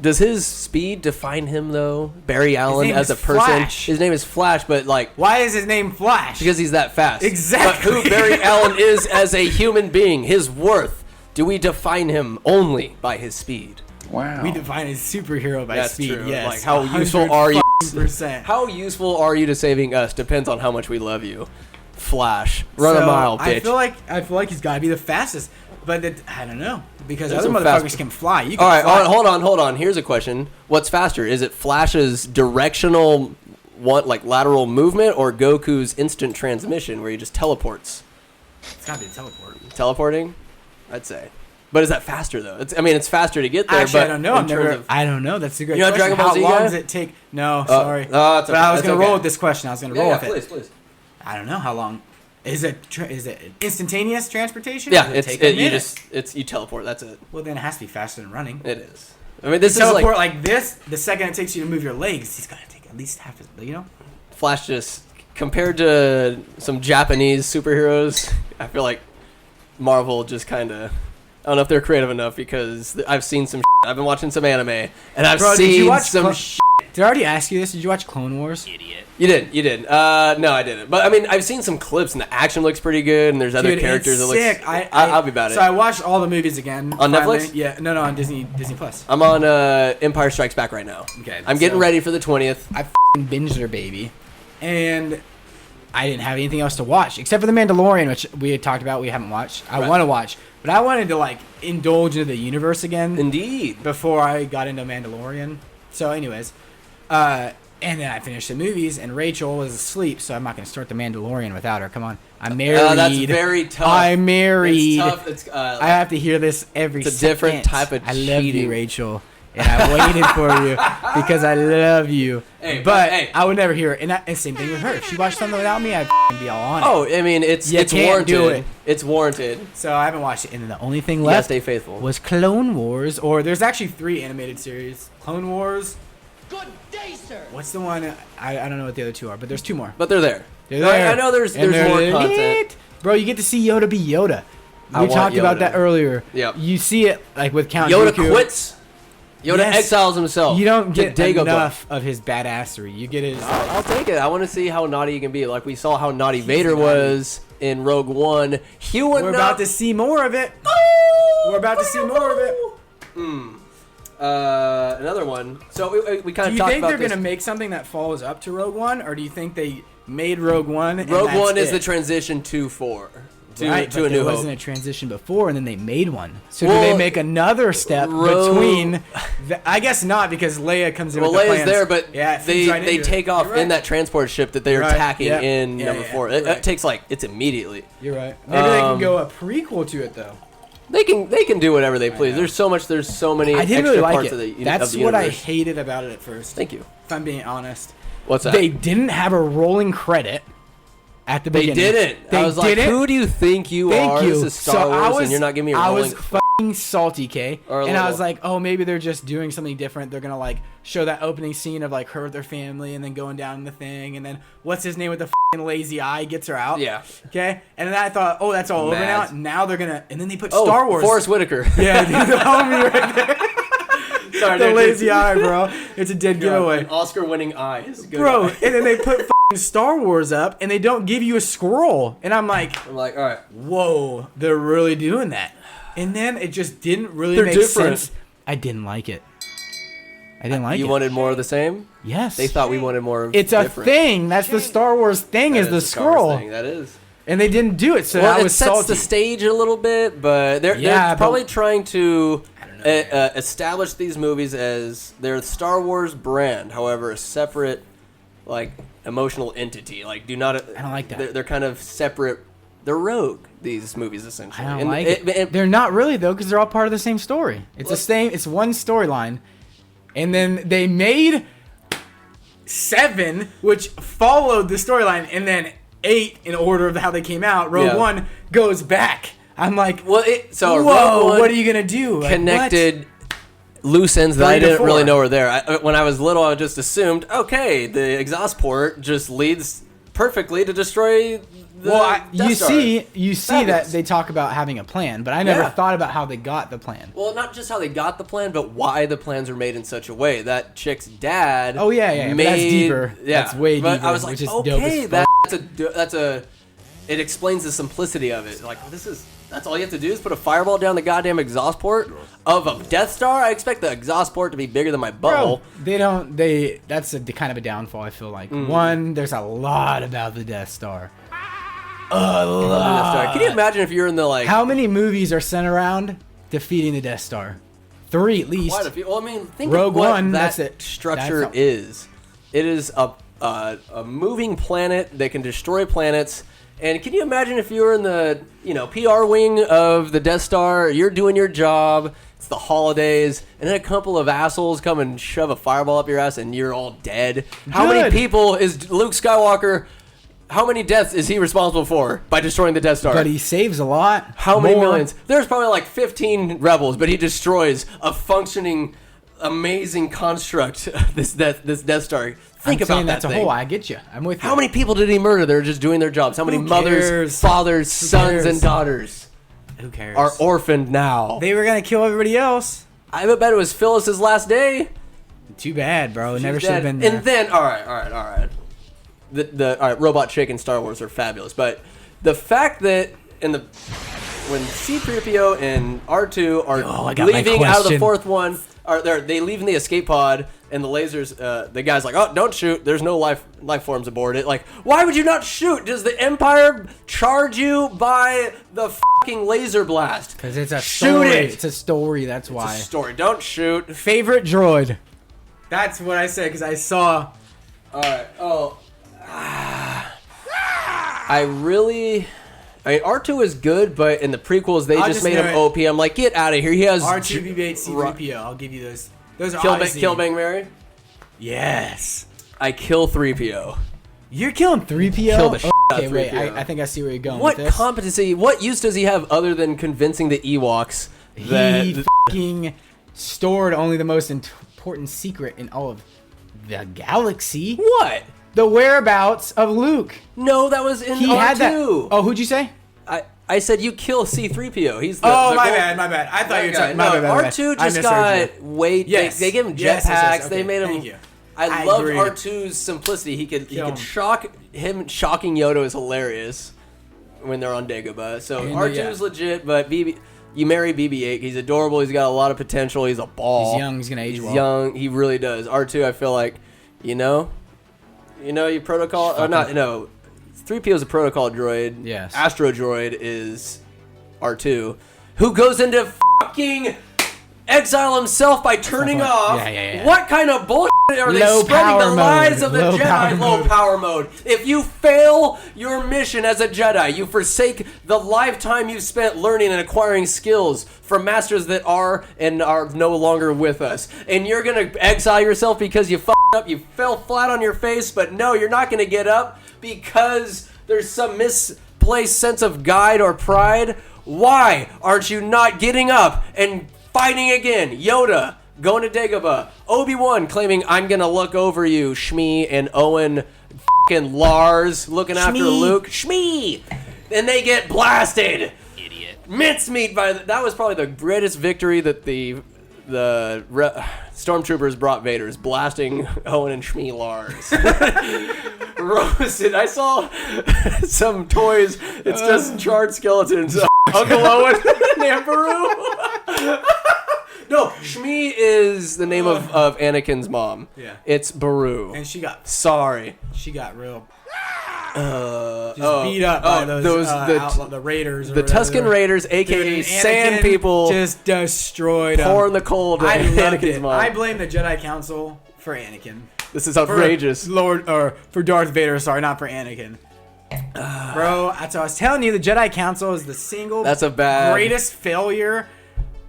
Does his speed define him though? Barry Allen name as a is person. Flash. His name is Flash, but like Why is his name Flash? because he's that fast. Exactly. But who Barry Allen is as a human being, his worth. Do we define him only by his speed? Wow. we define a superhero by That's speed. true. Yes. Like how useful are you? 100%. How useful are you to saving us? Depends on how much we love you. Flash, run a mile, bitch. I feel like he's got to be the fastest, but I don't know because There's other some motherfuckers fast- can fly. You can All right, fly. hold on. Here's a question: what's faster? Is it Flash's directional, like lateral movement, or Goku's instant transmission, where he just teleports? It's got to be a teleport. Teleporting, I'd say. But is that faster though? It's faster to get there. Actually, but I don't know. in terms of- I don't know. That's a great You're not a question. Dragon Ball How Z long guy? does it take? No, sorry. it's But I was that's gonna okay. roll with this question. I was gonna roll with it. please. I don't know how long. Is it instantaneous transportation? Yeah, Does it take a you minute? you teleport. That's it. Well, then it has to be faster than running. It is. I mean, this is Teleport like like this. The second it takes you to move your legs, he's got to take at least half his. You know. Flash. Just compared to some Japanese superheroes, I feel like Marvel just kind of. I don't know if they're creative enough because I've seen some. I've been watching some anime and I've Bro, did you seen watch some. Did I already ask you this? Did you watch Clone Wars? You did. No, I didn't. But I mean, I've seen some clips and the action looks pretty good, and there's other Dude, characters it's that sick. look. I'll be about it. So I watched all the movies again. On finally. Netflix? Yeah, no, on Disney Plus. I'm on Empire Strikes Back right now. Okay, I'm getting so- ready for the 20th. I f***ing binged her, baby, and I didn't have anything else to watch except for The Mandalorian, which we had talked about. We haven't watched. I Right. want to watch, but I wanted to like indulge into the universe again Indeed. before I got into Mandalorian. So, anyways, and then I finished the movies, and Rachel was asleep, so I'm not going to start The Mandalorian without her. Come on, I'm married. That's very tough. I'm married. It's tough. It's, I have to hear this every It's a different second. type of I love cheating. you, Rachel, and I waited for you because I love you. Hey, but hey. I would never hear it. And same thing with her. If she watched something without me, I'd f***ing be all on it. Oh, I mean, it's You can't warranted. do it. It's warranted. So I haven't watched it. And then the only thing You gotta left stay faithful. was Clone Wars. Or there's actually 3 animated series. Clone Wars. Good day, sir. What's the one? I don't know what the other 2 are, but there's 2 more. But they're there. They're there. I know there's And more they're content. lit. Bro, you get to see Yoda be Yoda. I We want talked about Yoda. that earlier. Yep. You see it like with Count Yoda Dooku. quits. Yoda Yes. exiles himself. You don't to get Dagobah. enough of his badassery. You get his. I'll take it. I want to see how naughty he can be. Like we saw how naughty Vader was in Rogue One. We're about to see more of it. We're about to see more of it. Another one. So we kind Do of you talked think about they're this. gonna make something that follows up to Rogue One, or do you think they made Rogue One? And Rogue that's One is it? the transition to 4. Right, to but A New there Hope. wasn't a transition before, and then they made one. So Well, do they make another step Rogue- between? I guess not, because Leia comes in. Well, with the Leia's plans. there, but yeah, it feeds right they into it. take off You're right. in that transport ship that they're Right, attacking yeah, in yeah, number yeah, 4. you're It right. takes it's immediately. You're right. Maybe they can Um, go a prequel to it though. They can do whatever they please. There's so many I didn't extra really like parts it. of the That's of the what I universe. hated about it at first. Thank you. If I'm being honest. What's that? They didn't have a rolling credit at the They beginning. didn't. They I was like, didn't. who do you think you Thank are? you. This is Star Wars, and you're not giving me a I rolling. was fucking salty, Kay. Or a And I little. was like, oh, maybe they're just doing something different. They're gonna like show that opening scene of like her with her family, and then going down the thing, and then what's his name with the fucking lazy eye gets her out. Yeah. Okay. And then I thought, oh, that's all over Mad. now. Now they're gonna, and then they put Oh, Star Wars. Forrest Whitaker. Yeah, dude, the homie right there. Sorry, The dude, lazy dude. eye, bro. It's a dead giveaway. An Oscar-winning eye. Is a good Bro, eye. and then they put fucking Star Wars up, and they don't give you a scroll. And I'm like, I'm like, all right. whoa, they're really doing that. And then it just didn't really They're make different. sense. I didn't like it. I didn't like You it. wanted more of the same? Yes. They thought we wanted more of it's a different. thing. That's the Star Wars thing, That is the Star Wars scroll. thing, that is. And they didn't do it, so Well, I it was sets salty. the stage a little bit, but they're Yeah, but- probably trying to I don't know, man. establish these movies as their Star Wars brand. However, a separate, like, emotional entity. Like, do not. I don't like that. They're kind of separate they're rogue. These movies essentially. I don't And like it. They're not really though, because they're all part of the same story. It's the same. It's one storyline, and then they made 7, which followed the storyline, and then 8 in order of how they came out. Rogue One goes back. I'm like, well, whoa, Rogue One what are you gonna do? Like, connected loose ends that 3 I to didn't 4. really know were there. When I was little, I just assumed, okay, the exhaust port just leads perfectly to destroy the Death Star. You see that they talk about having a plan, but I never thought about how they got the plan. Well, not just how they got the plan, but why the plans were made in such a way. That chick's dad. Oh yeah, but that's deeper. Yeah, that's way deeper. But I was like, which is okay, dope as fuck. that's a. It explains the simplicity of it. Like that's all you have to do is put a fireball down the goddamn exhaust port of a Death Star. I expect the exhaust port to be bigger than my butthole. Bro, that's a kind of a downfall. I feel like one, there's a lot about the Death Star. A lot. Can you imagine if you're in the like? How many movies are sent around defeating the Death Star? 3 at least. Quite a few. Well, I mean, think Rogue of what One, that that's it. structure is. It is a moving planet that can destroy planets. And can you imagine if you were in the PR wing of the Death Star? You're doing your job. It's the holidays, and then a couple of assholes come and shove a fireball up your ass, and you're all dead. How many people is Luke Skywalker? How many deaths is he responsible for by destroying the Death Star? But he saves a lot. How many millions? There's probably like 15 rebels, but he destroys a functioning, amazing construct. This Death Star. Think about that that's thing. a whole. I get you. I'm with you. How many people did he murder? They're just doing their jobs. How many Who mothers, cares? fathers, sons, cares? and daughters Who cares? are orphaned now? They were gonna kill everybody else. I bet it was Phyllis's last day. Too bad, bro. She's Never should have dead. been there. And then, all right. All right, Robot Chick and Star Wars are fabulous, but the fact that when C-3PO and R2 are I got my leaving out of the question. 4th one, they leave in the escape pod, and the lasers, the guy's like, oh, don't shoot. There's no life forms aboard it. Like, why would you not shoot? Does the Empire charge you by the fucking laser blast? Because it's a Shoot story. it. It's a story. That's why. It's a story. Don't shoot. Favorite droid. That's what I said because I saw. All right. Oh. I mean, R2 is good, but in the prequels, they just made him OP. I'm like, get out of here. He has R2 BB-8 C-3PO. I'll give you those. Those are Kill Bang Mary. Yes. I kill 3PO. You're killing 3PO? Kill the shit out Okay, of wait. 3PO. I think I see where you're going What with this. competency? What use does he have other than convincing the Ewoks that He fucking stored only the most important secret in all of the galaxy. what? The whereabouts of Luke. No, that was in He R2. had that. Oh, who'd you say? I said you kill C-3PO. He's the My gold- bad. I thought you were Okay, talking. no, My bad. R2 I just misheard got you. weight. Yes. They gave him jetpacks. Yes, They okay, made him. thank you. I I loved agree. R2's simplicity. He could Kill him. shock him. Shocking Yoda is hilarious when they're on Dagobah. So And, R2 yeah. is legit, but you marry BB-8. He's adorable. He's got a lot of potential. He's a ball. He's young. He's gonna age He's well. young. He really does. R2, I feel like, your protocol. Oh, not no. 3PO is a protocol droid. Yes. Astro droid is R2, who goes into fucking exile himself by turning point. off. Yeah. What kind of bullshit are they Low spreading power the lies mode. of the Low power Jedi? Low mode. power mode. If you fail your mission as a Jedi, you forsake the lifetime you've spent learning and acquiring skills from masters that are and are no longer with us. And you're gonna exile yourself because you fucked up, you fell flat on your face, but no, you're not gonna get up because there's some misplaced sense of guide or pride. Why aren't you not getting up and fighting again? Yoda going to Dagobah. Obi-Wan claiming, I'm gonna look over you, Shmi, and Owen fucking Lars looking after Luke. Shmi! And they get blasted. Idiot. Mincemeat that was probably the greatest victory that the stormtroopers brought Vader, is blasting Owen and Shmi Lars. Roasted. I saw some toys. It's just charred skeletons. Uncle Owen and Amberu. No, Shmi is the name of Anakin's mom. Yeah. It's Beru. And she got real real beat up by the Raiders. Or the Tusken Raiders, aka Dude, Sand Anakin People, just destroyed them. pouring the coal to I loved Anakin's it. mom. I blame the Jedi Council for Anakin. This is outrageous. For Darth Vader, sorry, not for Anakin. Bro, that's what I was telling you. The Jedi Council is the single That's a bad- greatest failure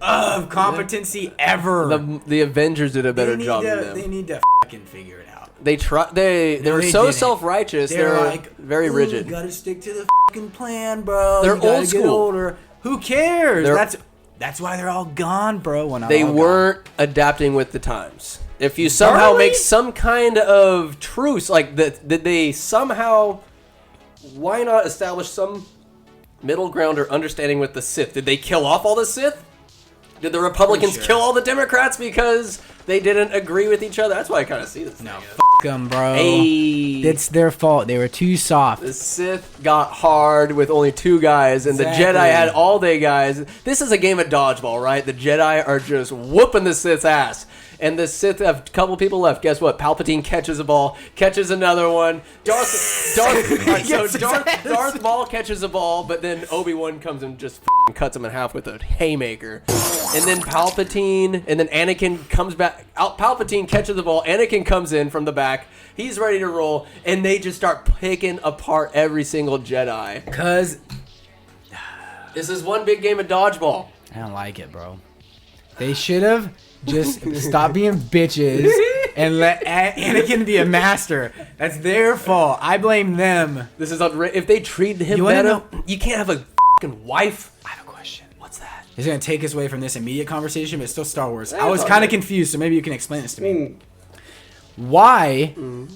of competency ever. The Avengers did a better job than them. They need to fucking figure it out. They were they so didn't. self-righteous. They're like very "Ooh, rigid. You gotta stick to the fucking plan, bro. They're You gotta old get school. older. Who cares? They're- That's why they're all gone, bro. When They all gone. weren't adapting with the times. If you somehow Really? make some kind of truce, like that, did they somehow? Why not establish some middle ground or understanding with the Sith? Did they kill off all the Sith? Did the Republicans Pretty sure. kill all the Democrats because they didn't agree with each other? That's why I kind of see this. No, thing. fuck them, bro. Hey. It's their fault. They were too soft. The Sith got hard with only 2 guys, and Exactly. the Jedi had all day guys. This is a game of dodgeball, right? The Jedi are just whooping the Sith's ass. And the Sith have a couple people left. Guess what? Palpatine catches a ball, catches another one. Darth Maul catches a ball, but then Obi-Wan comes and just cuts him in half with a haymaker. And then Palpatine, and then Anakin comes back. Palpatine catches the ball. Anakin comes in from the back. He's ready to roll, and they just start picking apart every single Jedi. Cause This is one big game of dodgeball. I don't like it, bro. They should have just stopped being bitches and let Anakin be a master. That's their fault. I blame them. This is if they treated him You wanna better. know- You can't have a fucking wife. I have a question. What's that? It's gonna take us away from this immediate conversation, but it's still Star Wars. Yeah, I was it's all kind of good. confused, so maybe you can explain this to me. Why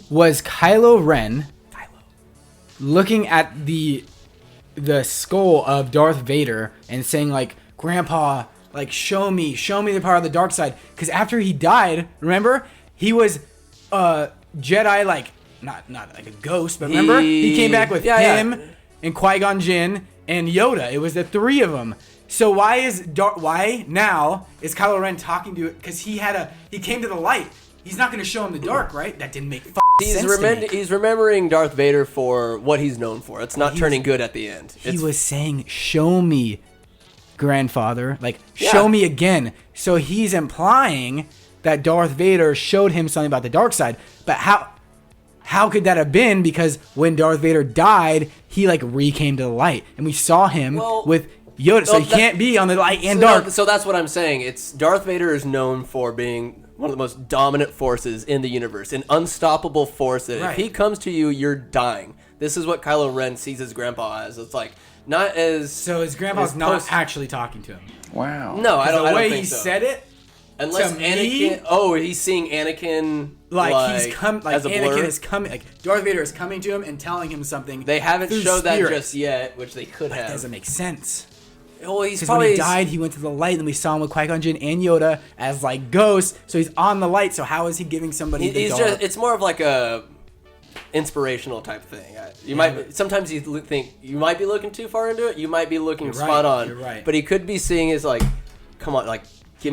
was Kylo Ren looking at the skull of Darth Vader and saying like, "Grandpa, like show me the power of the dark side"? Because after he died, remember, he was Jedi, like not like a ghost, but remember he came back with him and Qui-Gon Jinn and Yoda. It was the 3 of them. So why now is Kylo Ren talking to it? Because he came to the light. He's not going to show him the dark, right? That didn't make sense to me. He's remembering Darth Vader for what he's known for. It's not turning good at the end. He was saying, "Show me, grandfather. Like, show me again." So he's implying that Darth Vader showed him something about the dark side. But how could that have been? Because when Darth Vader died, he like came to the light, and we saw him with Yoda. So he can't be on the light and dark. So that's what I'm saying. It's Darth Vader is known for being one of the most dominant forces in the universe, an unstoppable force that if he comes to you, you're dying. This is what Kylo Ren sees his grandpa as. It's like not as So his grandpa's not actually talking to him. Wow. No, I don't. The I don't way think he so. said it, Unless to Anakin. me- He's seeing Anakin like he's come, like as a Anakin blur. is coming, like Darth Vader is coming to him and telling him something. They haven't through showed that spirit. just yet, which they could That have. doesn't make sense. Well, he's Because probably when he died, he went to the light, and we saw him with Qui-Gon Jinn and Yoda as like ghosts. So he's on the light. So how is he giving somebody the He's dark? just. It's more of like a inspirational type thing. Sometimes you think you might be looking too far into it. You might be looking spot on. You're right. But he could be seeing is like, come on, like show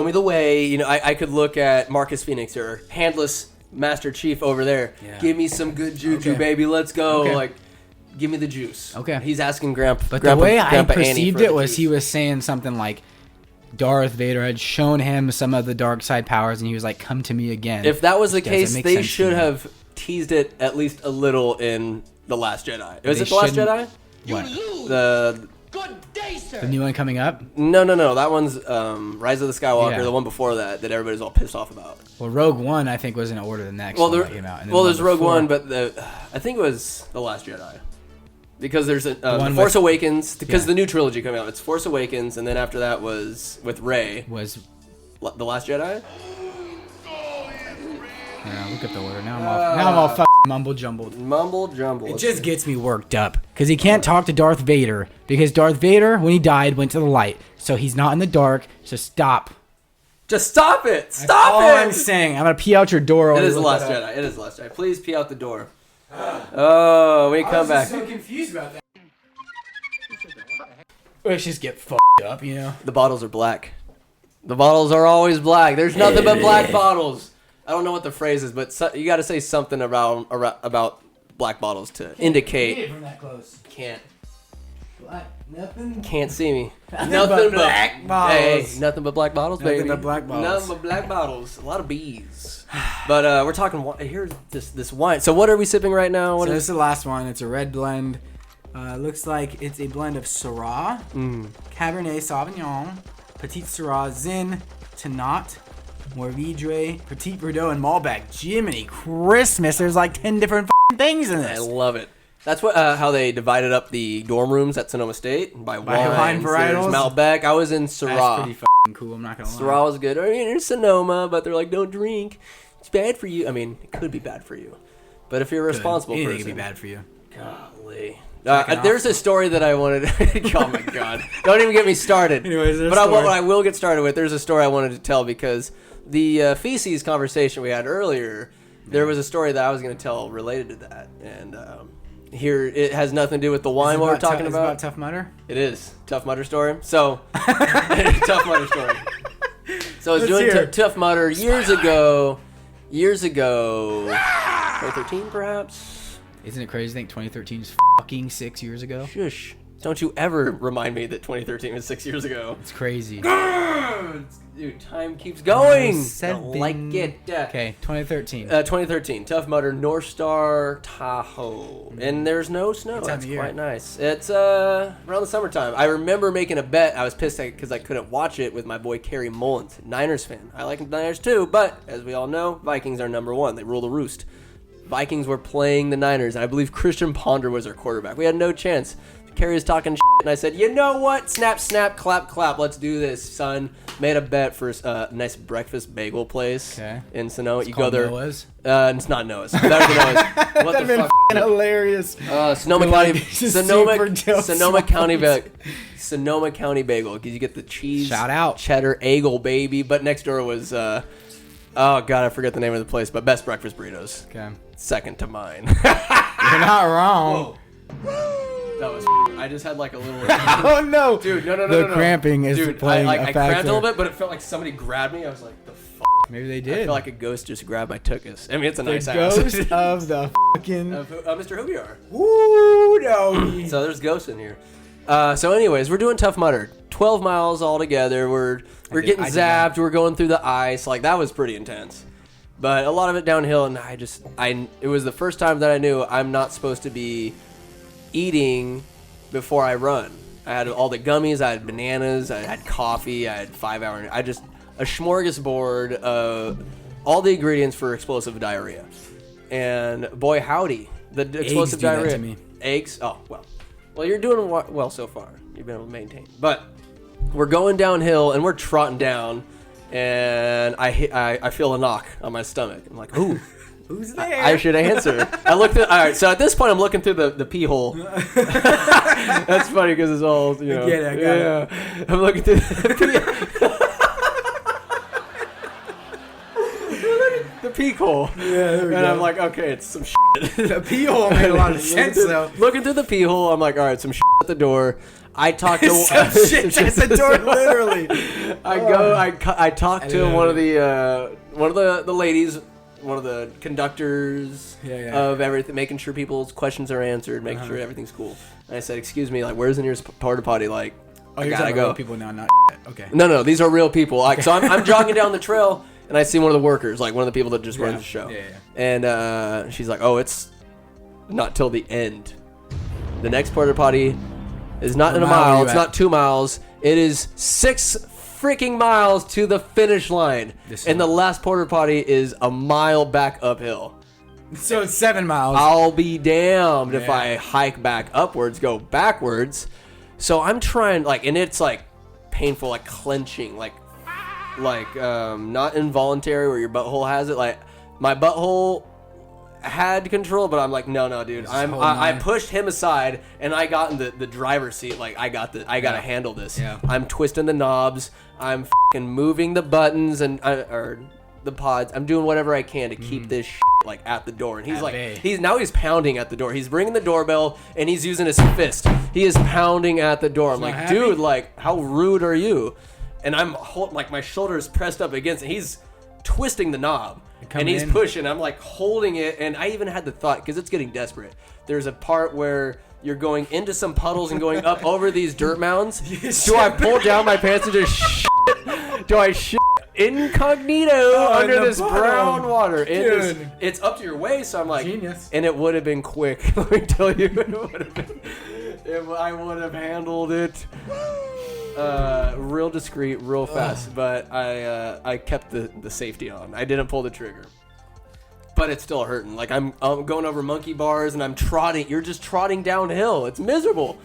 me the way. You know, I could look at Marcus Phoenix or Handless Master Chief over there. Yeah. Give me some good juju, Okay. baby. Let's go. Okay. Like, give me the juice. Okay. He's asking Grandpa. But Grandpa, the way I Grandpa Annie perceived for it the was juice. he was saying something like Darth Vader had shown him some of the dark side powers, and he was like, "Come to me again." If that was the Doesn't case, make they sense to should me. have teased it at least a little in The Last Jedi. Was They it The Last shouldn't- Jedi? You What? lose. The Good day, sir. The new one coming up. No. That one's Rise of the Skywalker. Yeah. The one before that everybody's all pissed off about. Well, Rogue One, I think, was in order the next Well, one that came out. And then there's one Rogue before- One, but I think it was The Last Jedi. Because there's The one Force with- Awakens, because yeah. the new trilogy coming out. It's Force Awakens, and then after that was with Rey, was. The Last Jedi. Yeah, look at the order. Now I'm all fucking mumble jumbled. Mumble jumble. It just gets me worked up because he can't talk to Darth Vader because Darth Vader, when he died, went to the light, so he's not in the dark. So stop. Just stop it. Stop That's all it. I'm saying. I'm gonna pee out your door. It while is you The look Last that up. Jedi. It is The Last Jedi. Please pee out the door. Oh, we come back. so confused about that. Let's just get fucked up, you know. The bottles are black. The bottles are always black. There's nothing but black bottles. I don't know what the phrase is, but you got to say something about black bottles to indicate. From that close. Can't. Nothing. Can't see me. but black bottles. Hey, nothing but black bottles, baby. Nothing but black bottles. Nothing but black bottles. A lot of bees. But we're talking. Here's this wine. So what are we sipping right now? So this is the last one. It's a red blend. Looks like it's a blend of Syrah, Cabernet Sauvignon, Petit Syrah, Zin, Tannat, Mourvedre, Petit Verdot, and Malbec. Jiminy Christmas! There's like 10 different things in this. I love it. That's what how they divided up the dorm rooms at Sonoma State by wine varietals. Malbec. I was in Syrah. That's pretty fucking cool. I'm not gonna lie. Syrah was good. I mean, in Sonoma, but they're like, don't drink. It's bad for you. I mean, it could be bad for you, but if you're a responsible Anything person, could be bad for you. Golly. There's a story that I wanted. Oh my god! Don't even get me started. Anyways, but I will get started with. There's a story I wanted to tell because the feces conversation we had earlier. There was a story that I was going to tell related to that, and here it has nothing to do with the wine. What we're talking Is it about Tough Mudder? It is Tough Mudder story. So Tough Mudder story. So I was doing Tough Mudder years ago. 2013 perhaps. Isn't it crazy to think 2013 is fucking 6 years ago? Shush. Don't you ever remind me that 2013 was 6 years ago. It's crazy. Dude, time keeps going. Don't like it. Okay, 2013. 2013. Tough Mudder, North Star, Tahoe. And there's no snow. That's quite nice. It's around the summertime. I remember making a bet. I was pissed because I couldn't watch it with my boy Kerry Mullins, Niners fan. I like the Niners too, but as we all know, Vikings are number one. They rule the roost. Vikings were playing the Niners, and I believe Christian Ponder was their quarterback. We had no chance. Kerry was talking shit, and I said, you know what? Snap, snap, clap, clap. Let's do this, son. Made a bet for a nice breakfast bagel place in Sonoma. You go there. Noah's? It's not Noah's. Better than Noah's. What the fuck? Hilarious. Sonoma County. Sonoma County Bagel. Because you get the cheese. Shout out. Cheddar Eagle, baby. But next door was, oh, God, I forget the name of the place. But best breakfast burritos. Okay. Second to mine. You're not wrong. That was. I just had like a little. Oh no, dude! No. The cramping is dude, playing a I factor. cramped a little bit, but it felt like somebody grabbed me. I was like, the fuck. Maybe they did. I feel like a ghost just grabbed my tuchus. I mean, it's a the nice ghost house. of the fucking Mr. Hubiar. Woo, no. So there's ghosts in here. So anyways, we're doing Tough Mudder. 12 miles all together. We're getting zapped. We're going through the ice. Like that was pretty intense. But a lot of it downhill, and it was the first time that I knew I'm not supposed to be eating before I run. I had all the gummies, I had bananas, I had coffee, I had 5 hour, a smorgasbord of all the ingredients for explosive diarrhea. And boy howdy, the explosive diarrhea. That to me. Eggs? Oh, well, you're doing well so far. You've been able to maintain. But we're going downhill and we're trotting down, and I feel a knock on my stomach. I'm like, ooh. Who's there? I should answer. All right, so at this point, I'm looking through the pee hole. That's funny because it's all, you know. I get it. I'm looking through the pee hole. Yeah, there we and go. I'm like, okay, it's some shit. The pee hole made a lot of sense, though. Looking through the pee hole, I'm like, all right, some shit at the door. I talk to some shit at the door, literally. I talk to one of the ladies. One of the conductors of everything, making sure people's questions are answered, making sure everything's cool. And I said, "Excuse me, like, where's the nearest porta potty? Like, oh, I you're gotta talking go." about people now, not okay. No, these are real people. Like, so I'm jogging down the trail, and I see one of the workers, like one of the people that just runs the show. Yeah. And she's like, "Oh, it's not till the end. The next porta potty is not in a mile. It's not 2 miles. It is 6 freaking miles to the finish line, and the last porta potty is a mile back uphill. So it's 7 miles. I'll be damned if I hike back upwards, go backwards. So I'm trying, like, and it's like painful, like clenching, like not involuntary where your butthole has it. Like my butthole had control, but I'm like, no, dude. I pushed him aside, and I got in the driver's seat. Like I gotta handle this. Yeah. I'm twisting the knobs. I'm fucking moving the buttons or the pods. I'm doing whatever I can to keep this like at the door. And he's he's pounding at the door. He's ringing the doorbell, and he's using his fist. He is pounding at the door. I'm like, dude, like how rude are you? And I'm like my shoulders pressed up against it. He's twisting the knob. And he's pushing. I'm like holding it, and I even had the thought, because it's getting desperate. There's a part where you're going into some puddles and going up over these dirt mounds. Do I pull down my pants and just shit? Do I shit incognito under this brown water? It's up to your waist, so I'm like, genius. And it would have been quick. Let me tell you, it would have been. I would have handled it real discreet, real fast. But I kept the safety on. I didn't pull the trigger. But it's still hurting. Like I'm going over monkey bars and I'm trotting. You're just trotting downhill. It's miserable.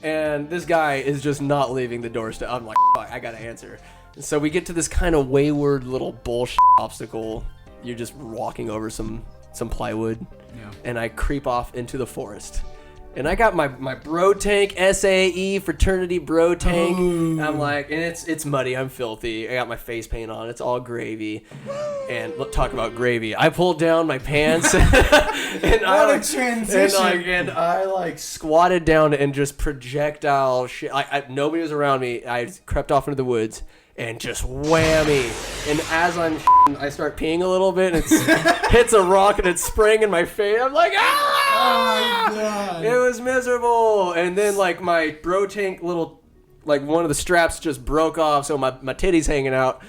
And this guy is just not leaving the doorstep. I'm like, fuck, I gotta answer. And so we get to this kind of wayward little bullshit obstacle. You're just walking over some plywood. Yeah. And I creep off into the forest. And I got my bro tank, SAE fraternity bro tank. Ooh. I'm like, and it's muddy. I'm filthy. I got my face paint on. It's all gravy. And let's talk about gravy. I pulled down my pants. and what a transition. And I squatted down and just projectile shit. Nobody was around me. I crept off into the woods. And just whammy. And as I start peeing a little bit, and it hits a rock and it's spraying in my face. I'm like, ah! Oh my God. It was miserable. And then my bro tank little, one of the straps just broke off, so my titty's hanging out.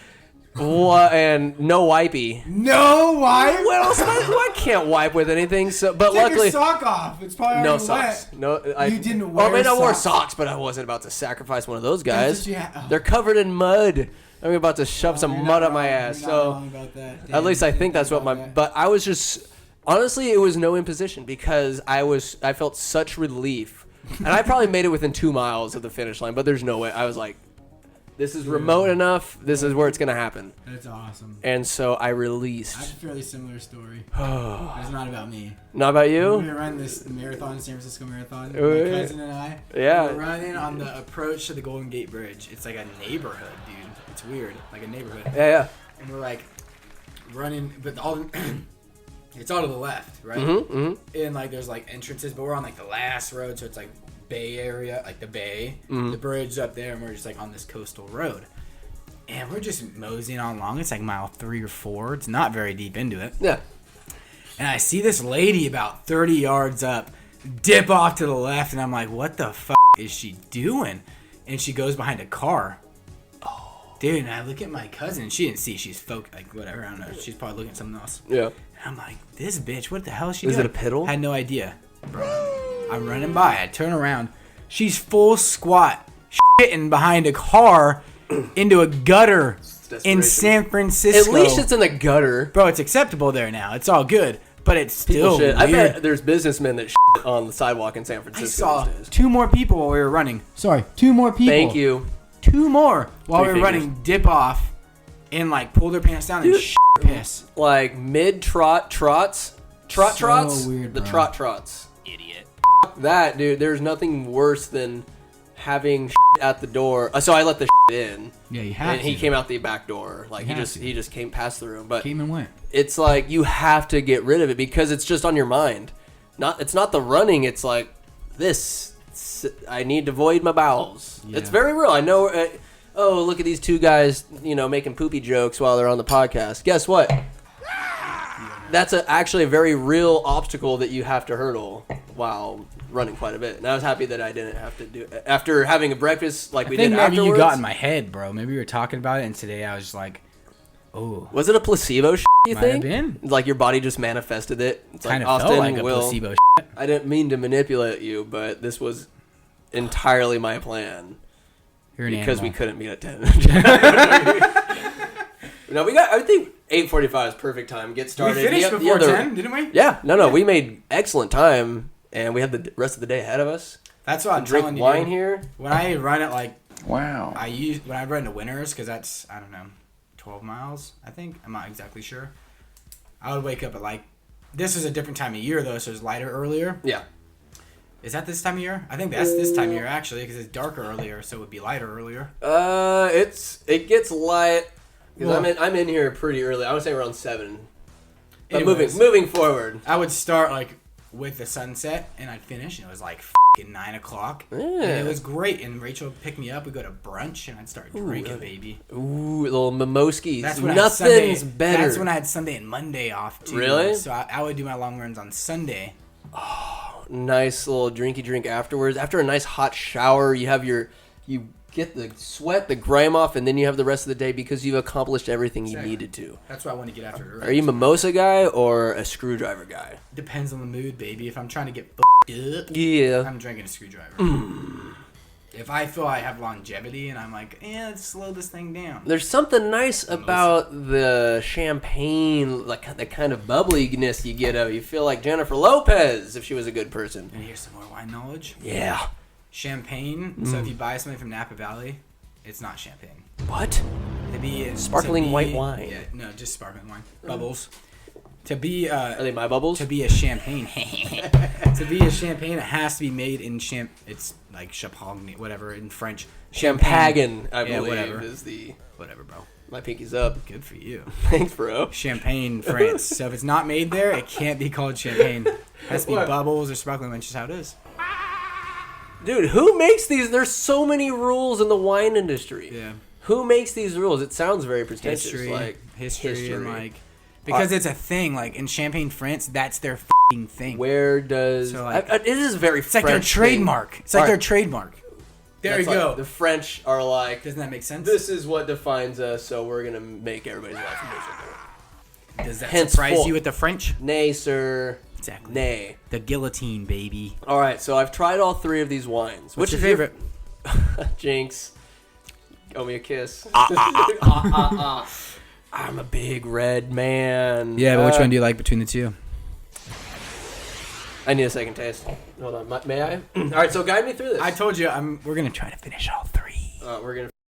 And no wipey. No wipe? What else? I can't wipe with anything. So, but take luckily, your sock off. It's probably no already socks. wet. No, you didn't wear. I wore socks, but I wasn't about to sacrifice one of those guys. Oh. They're covered in mud. I'm about to shove some mud up my ass. So at least I think that's what my. But I was just honestly, it was no imposition because I felt such relief, and I probably made it within 2 miles of the finish line. But there's no way. I was like, this is remote enough. This is where it's gonna happen. That's awesome. And so I released. I have a fairly similar story. It's not about me. Not about you? We were running this marathon, San Francisco Marathon. My cousin and I. Yeah. We were running on the approach to the Golden Gate Bridge. It's like a neighborhood, dude. It's weird, like a neighborhood. Yeah. And we're running, but it's all to the left, right? Mm-hmm. And there's entrances, but we're on the last road, so it's Bay area, the bay, the bridge up there, and we're just on this coastal road. And we're just moseying on along. It's mile 3 or 4. It's not very deep into it. Yeah. And I see this lady about 30 yards up dip off to the left, and I'm like, what the fuck is she doing? And she goes behind a car. Oh. Dude, and I look at my cousin, and she didn't see. She's whatever, I don't know. She's probably looking at something else. Yeah. And I'm like, this bitch, what the hell is she doing? Is it a piddle? I had no idea. Bro. I'm running by. I turn around. She's full squat, shitting behind a car into a gutter in San Francisco. At least it's in the gutter. Bro, it's acceptable there now. It's all good. But it's still weird. I bet there's businessmen that shit on the sidewalk in San Francisco. I saw 2 more people while we were running. Sorry, 2 more people. Thank you. 2 more while we were running, dip off and pull their pants down and piss. Mid-trots. Trots? Weird, the bro. trots. Idiot. That, dude, there's nothing worse than having at the door. So I let the in. Yeah, you have and to. he came out the back door. He just came past the room. But came and went. It's you have to get rid of it because it's just on your mind. It's not the running. It's this. I need to void my bowels. Yeah. It's very real. I know. Oh, look at these 2 guys, making poopy jokes while they're on the podcast. Guess what? That's actually a very real obstacle that you have to hurdle while running quite a bit. And I was happy that I didn't have to do it. After having a breakfast we did afterwards. Maybe you got in my head, bro. Maybe we were talking about it, and today I was just like, oh. Was it a placebo you Might think? have been. Your body just manifested it? It's kind of Austin felt like a placebo I didn't mean to manipulate you, but this was entirely my plan. You're an because animal. we couldn't meet at 10. No, I think 8:45 is perfect time. Get started. We finished before 10, didn't we? Yeah. No. We made excellent time, and we have the rest of the day ahead of us. That's what I'm drink telling you. Wine here. When I run it wow. when I run to Winners, because that's, I don't know, 12 miles, I think. I'm not exactly sure. I would wake up at this is a different time of year though, so it's lighter earlier. Yeah. Is that this time of year? I think that's this time of year actually, because it's darker earlier, so it would be lighter earlier. It gets light. Because I'm in here pretty early. I would say around 7. But moving forward. I would start with the sunset, and I'd finish, and it was like fucking 9 o'clock. Yeah. And it was great. And Rachel would pick me up. We'd go to brunch, and I'd start drinking, baby. Ooh, little mimoskies. That's when Nothing's better. That's when I had Sunday and Monday off too. Really? So I would do my long runs on Sunday. Nice little drinky drink afterwards. After a nice hot shower, you get the sweat, the grime off, and then you have the rest of the day because you've accomplished everything you needed to. That's what I want to get after. Are you a mimosa guy or a screwdriver guy? Depends on the mood, baby. If I'm trying to get fucked up, Yeah. I'm drinking a screwdriver. If I feel I have longevity and I'm like, let's slow this thing down. There's something nice about the champagne, like the kind of bubbliness you get out. You feel like Jennifer Lopez if she was a good person. And here's some more wine knowledge. Yeah. Champagne. So if you buy something from Napa Valley, it's not champagne. What? Sparkling white wine. Yeah, no, just sparkling wine. Bubbles. To be Are they my bubbles? to be a champagne, to be a champagne, it has to be made in It's like champagne, whatever in French. Champagne, I Yeah, believe, whatever. is the. Whatever, bro. My pinky's up. Good for you. Thanks, bro. Champagne, France. So if it's not made there, it can't be called champagne. It has to be What? bubbles or sparkling wine. It's just how it is. Dude, who makes these? There's so many rules in the wine industry. Yeah. Who makes these rules? It sounds very pretentious. History, and like because it's a thing. Like in Champagne, France, that's their f***ing thing. Where does So, like, it is very. It's like their trademark. It's like their trademark. There you go. The French are like, Doesn't that make sense? this is what defines us, so we're gonna make everybody's life miserable. Does that Henceforth. surprise you with the French? Nay, sir. Exactly. Nay. The guillotine, baby. All right, so I've tried all three of these wines. What's Which your is favorite? Jinx. Owe me a kiss. I'm a big red man. Yeah, but which one do you like between the two? I need a second taste. Hold on, may I? All right, so guide me through this. I told you we're gonna try to finish all three. We're gonna